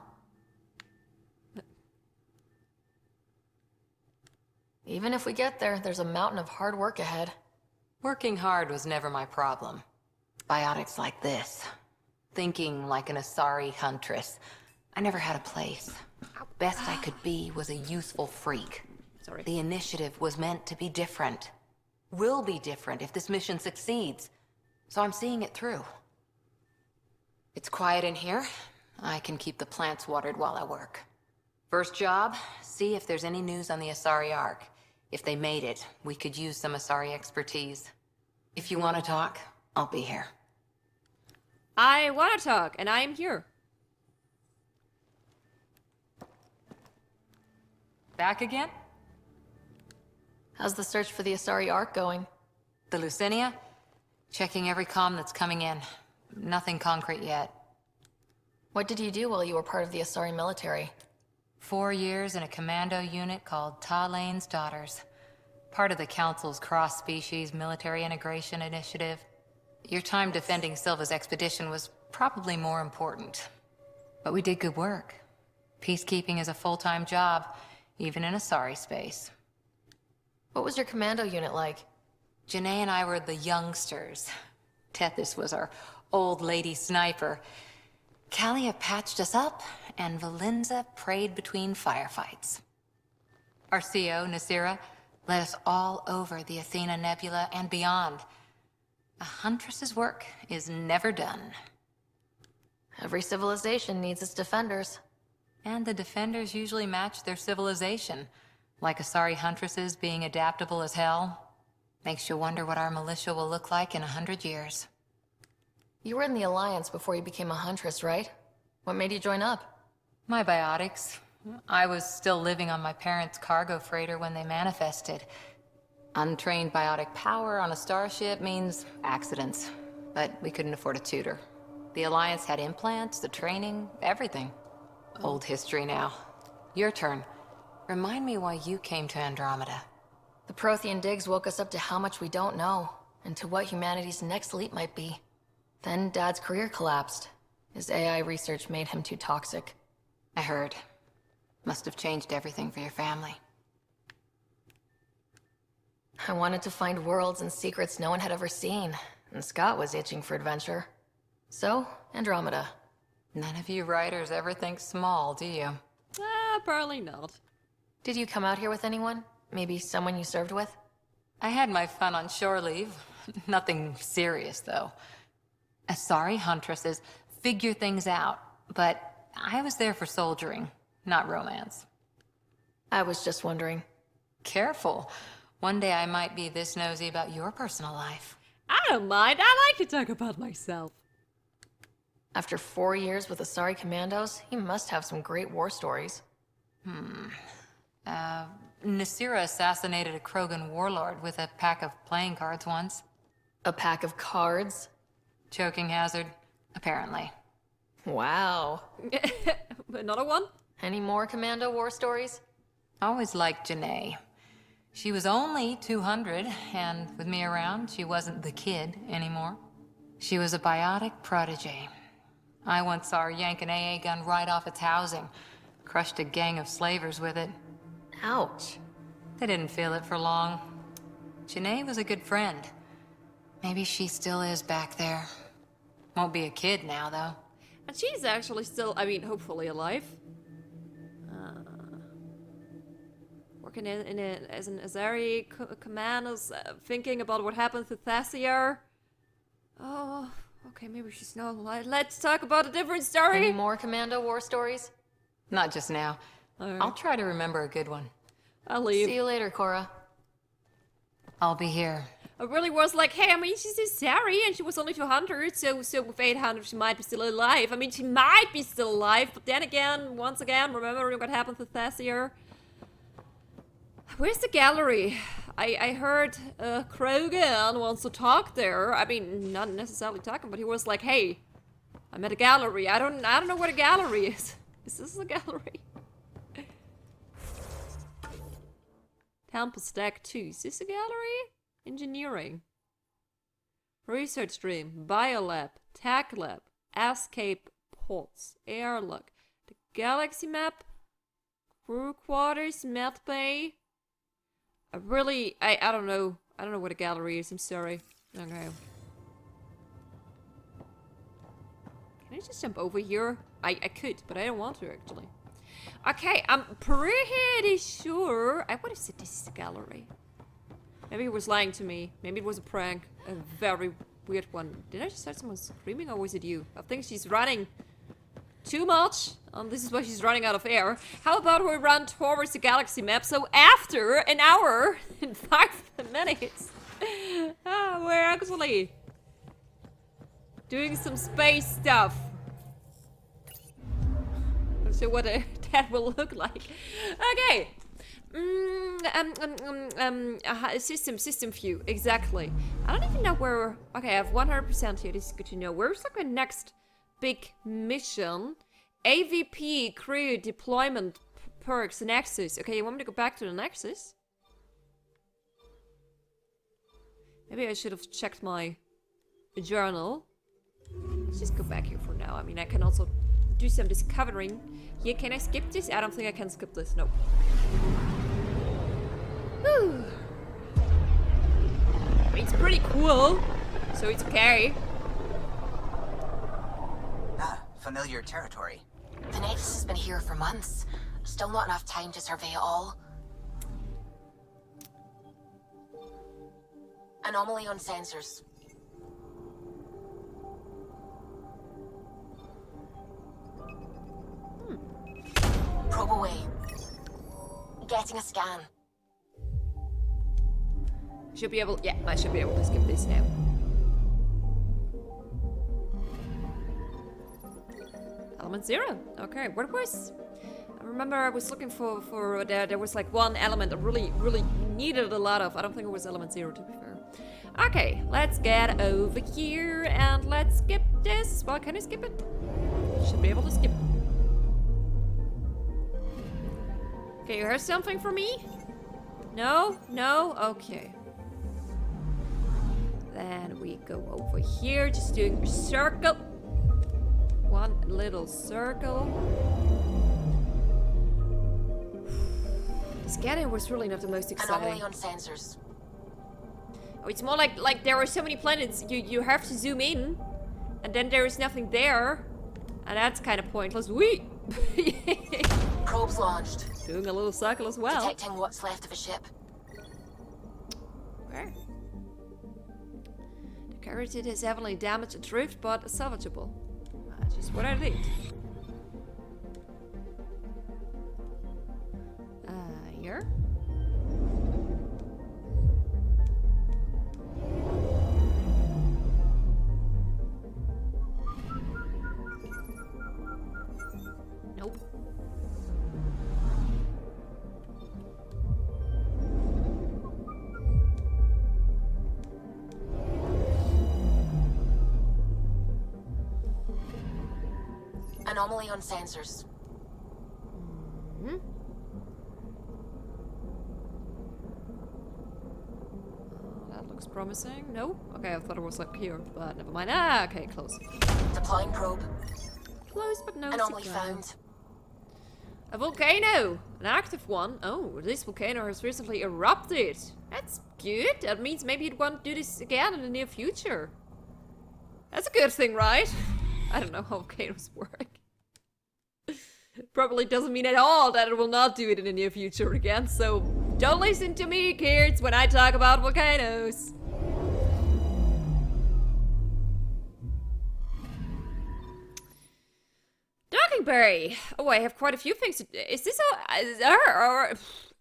Even if we get there, there's a mountain of hard work ahead. Working hard was never my problem. Biotics like this, thinking like an Asari huntress. I never had a place. Best I could be was a useful freak. Sorry. The initiative was meant to be different. Will be different if this mission succeeds. So I'm seeing it through. It's quiet in here. I can keep the plants watered while I work. First job, see if there's any news on the Asari Ark. If they made it, we could use some Asari expertise. If you want to talk, I'll be here. I want to talk, and I am here. Back again? How's the search for the Asari Ark going? The Lucinia? Checking every comm that's coming in. Nothing concrete yet. What did you do while you were part of the Asari military? 4 years in a commando unit called Talane's Daughters. Part of the Council's cross-species military integration initiative. Your time defending Silva's expedition was probably more important. But we did good work. Peacekeeping is a full-time job, even in Asari space. What was your commando unit like? Janae and I were the youngsters. Tethys was our old lady sniper. Kalia patched us up, and Valenza prayed between firefights. Our CO, Nasira, led us all over the Athena Nebula and beyond. A huntress's work is never done. Every civilization needs its defenders. And the defenders usually match their civilization, like Asari huntresses being adaptable as hell. Makes you wonder what our militia will look like in 100 years. You were in the Alliance before you became a huntress, right? What made you join up? My biotics. I was still living on my parents' cargo freighter when they manifested. Untrained biotic power on a starship means accidents, but we couldn't afford a tutor. The Alliance had implants, the training, everything. Old history now. Your turn. Remind me why you came to Andromeda. The Prothean digs woke us up to how much we don't know, and to what humanity's next leap might be. Then Dad's career collapsed. His AI research made him too toxic. I heard. Must have changed everything for your family. I wanted to find worlds and secrets no one had ever seen, and Scott was itching for adventure. So, Andromeda. None of you writers ever think small, do you? Probably not. Did you come out here with anyone? Maybe someone you served with? I had my fun on shore leave. Nothing serious, though. Asari huntresses figure things out, but I was there for soldiering, not romance. I was just wondering. Careful. One day I might be this nosy about your personal life. I don't mind. I like to talk about myself. After 4 years with Asari commandos, he must have some great war stories. Nasira assassinated a Krogan warlord with a pack of playing cards once. A pack of cards? Choking hazard, apparently. Wow. Another one? Any more commando war stories? Always liked Janae. She was only 200, and with me around, she wasn't the kid anymore. She was a biotic protege. I once saw her yank an AA gun right off its housing. Crushed a gang of slavers with it. Ouch. They didn't feel it for long. Janae was a good friend. Maybe she still is back there. Won't be a kid now, though. And she's actually still, I mean, hopefully alive. Working as an Asari command, thinking about what happened to Thasiar. Oh, okay, maybe she's not alive. Let's talk about a different story. Any more commando war stories? Not just now. Alright. I'll try to remember a good one. I'll leave. See you later, Cora. I'll be here. I really was like, hey, I mean, she's Asari and she was only 200, so with 800 she might be still alive. I mean, she might be still alive, but then again, once again, remembering what happened to Thasiar. Where's the gallery? I heard Krogan wants to talk there. I mean, not necessarily talking, but he was like, hey, I'm at a gallery. I don't know what a gallery is. Is this a gallery? Temple Stack 2. Is this a gallery? Engineering. Research Stream. Biolab. Tech Lab. Escape Pods. Airlock. The Galaxy Map. Crew Quarters. Med Bay. I don't know. I don't know what a gallery is. I'm sorry. Okay. Can I I just jump over here? I could, but I don't want to actually. Okay, I'm pretty sure. I would have said this is the gallery. Maybe he was lying to me. Maybe it was a prank. A very weird one. Did I just hear someone screaming or was it you? I think she's running too much. This is why she's running out of air. How about we run towards the galaxy map? So after an hour and 5 minutes, we're actually doing some space stuff. Let's see what that will look like. Okay. System view, exactly. I don't even know where. Okay, I have 100% here. This is good to know. Where's like my next big mission? AVP crew deployment perks Nexus. Okay, you want me to go back to the Nexus? Maybe I should have checked my journal. Let's just go back here for now. I mean, I can also do some discovering. Here, can I skip this? I don't think I can skip this. No. Whew. I mean, it's pretty cool, so it's okay. Ah, familiar territory. The Nexus has been here for months. Still not enough time to survey it all. Anomaly on sensors. Probe away. Getting a scan. Should be able. Yeah, I should be able to skip this now. Element 0. Okay, what was? I remember I was looking for there was like one element I really needed a lot of. I don't think it was element 0 to be fair. Okay, let's get over here and let's skip this. Well, can I skip it? Should be able to skip it. Okay, you heard something from me? No? No? Okay. Then we go over here, just doing a circle. One little circle. Scanning was really not the most exciting. Anomaly on sensors. Oh, it's more like there are so many planets, you have to zoom in, and then there is nothing there, and that's kind of pointless. Whee! Probes launched. Doing a little circle as well. Detecting what's left of a ship. Okay. The carotid is heavily damaged and drift, but salvageable. That's just what I did. Here. Nope. Anomaly on sensors. Mm-hmm. That looks promising. No? Okay, I thought it was like here, but never mind. Ah, okay, close. Deploying probe. Close, but no Anomaly cigar. found. A volcano! An active one. Oh, this volcano has recently erupted. That's good. That means maybe it won't do this again in the near future. That's a good thing, right? I don't know how volcanoes work. Probably doesn't mean at all that it will not do it in the near future again, so don't listen to me, kids, when I talk about volcanoes. Dockingberry. Oh, I have quite a few things. Is this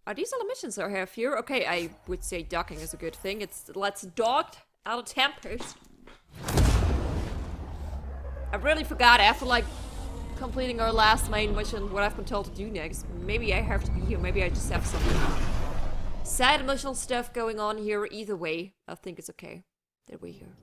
are these all the missions I have here? Okay, I would say docking is a good thing. It's let's dock out of Tempest. I really forgot after like completing our last main mission what I've been told to do next. Maybe I have to be here. Maybe I just have some side missional stuff going on here. Either way, I think it's okay that we're here.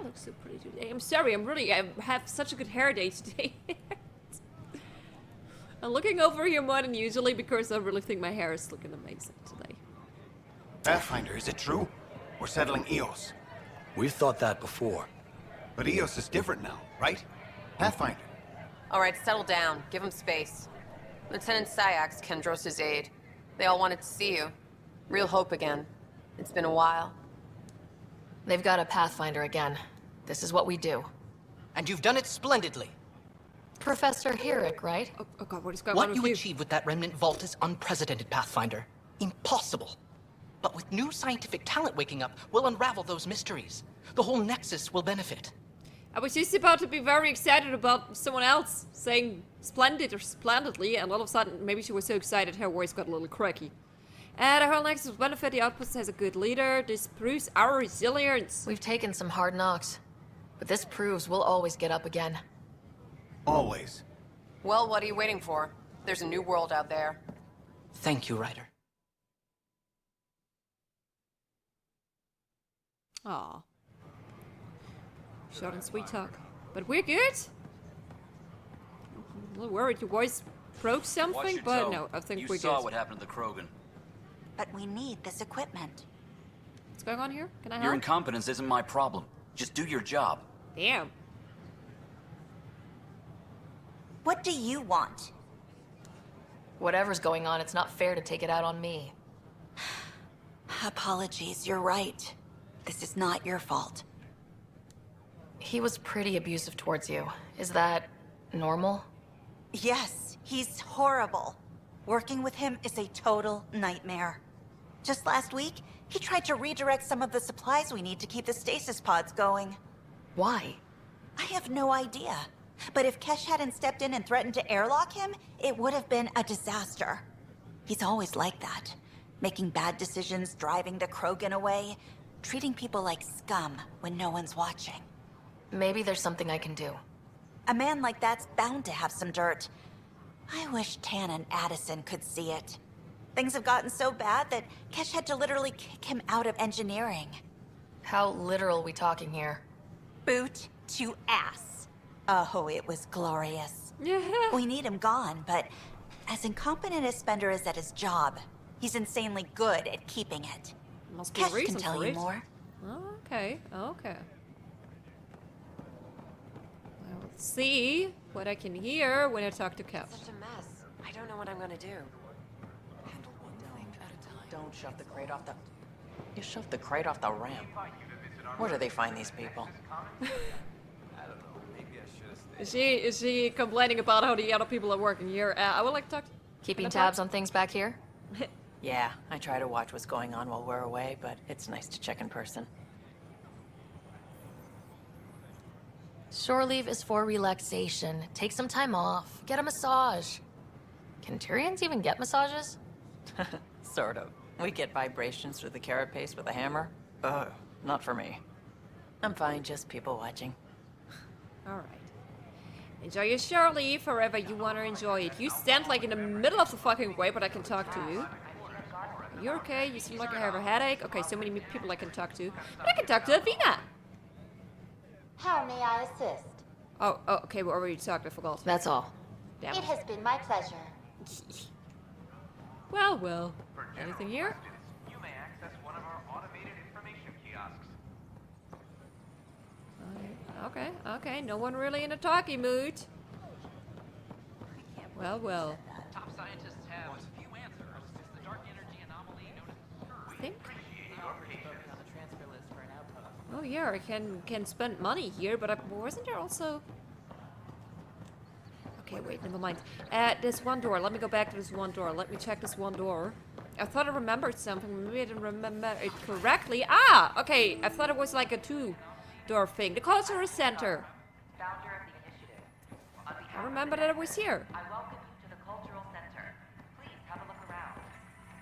Looks so pretty today. I'm sorry, I have such a good hair day today. I'm looking over here more than usually because I really think my hair is looking amazing today. Pathfinder, is it true? We're settling Eos. We've thought that before. But Eos is different now, right? Pathfinder. All right, settle down. Give him space. Lieutenant Syax, Kendros' aide. They all wanted to see you. Real hope again. It's been a while. They've got a Pathfinder again. This is what we do. And you've done it splendidly. Professor Herrick, right? Oh god, what is going on What with you you? achieved with that remnant vault is unprecedented, Pathfinder. Impossible. But with new scientific talent waking up, we'll unravel those mysteries. The whole Nexus will benefit. I was just about to be very excited about someone else saying splendid or splendidly, and all of a sudden, maybe she was so excited her voice got a little cracky. The whole Nexus will benefit, the outpost has a good leader, this proves our resilience. We've taken some hard knocks, but this proves we'll always get up again. Always. Well, what are you waiting for? There's a new world out there. Thank you, Ryder. Aw. Short and sweet talk. But we're good? I'm a little worried you boys broke something, but no, I think we're good. You saw what happened to the Krogan. But we need this equipment. What's going on here? Can I help? Your incompetence isn't my problem. Just do your job. Damn. What do you want? Whatever's going on, it's not fair to take it out on me. Apologies, you're right. This is not your fault. He was pretty abusive towards you. Is that normal? Yes, he's horrible. Working with him is a total nightmare. Just last week, he tried to redirect some of the supplies we need to keep the stasis pods going. Why? I have no idea. But if Kesh hadn't stepped in and threatened to airlock him, it would have been a disaster. He's always like that. Making bad decisions, driving the Krogan away, treating people like scum when no one's watching. Maybe there's something I can do. A man like that's bound to have some dirt. I wish Tan and Addison could see it. Things have gotten so bad that Kesh had to literally kick him out of engineering. How literal we talking here? Boot to ass. Oh, it was glorious. Yeah. We need him gone, but as incompetent as Spender is at his job, he's insanely good at keeping it. Must be a Kesh reason can tell for you it. more. Okay, okay. Let's see what I can hear when I talk to Kev. Such a mess. I don't know what I'm gonna do. Handle one thing at a time. Don't shove the crate off the... You shoved the crate off the ramp. Where do they find these people? Is she complaining about how the other people are working here? I would like to talk to... Keeping tabs on things back here? Yeah, I try to watch what's going on while we're away, but it's nice to check in person. Shore leave is for relaxation. Take some time off. Get a massage. Can Tyrians even get massages? Sort of. We get vibrations through the carapace with a hammer. Not for me. I'm fine, just people watching. Alright. Enjoy your shore leave however you want to enjoy it. You stand like in the middle of the fucking way, but I can talk to you. You're okay? You seem like you have a headache. Okay, so many people I can talk to. But I can talk to Avina. How may I assist? Oh, okay, we already talked. I forgot. That's all. Damn. It has been my pleasure. Well. Anything here? You may access one of our automated information kiosks. Okay. No one really in a talky mood. Well. Top scientists have few answers. The dark energy anomaly known as... I think. Oh yeah, I can spend money here, but wasn't there also... Okay, wait, never mind. This one door. Let me go back to this one door. Let me check this one door. I thought I remembered something. Maybe I didn't remember it correctly. Ah, okay. I thought it was like a two-door thing. The cultural center. I remember that it was here. I welcome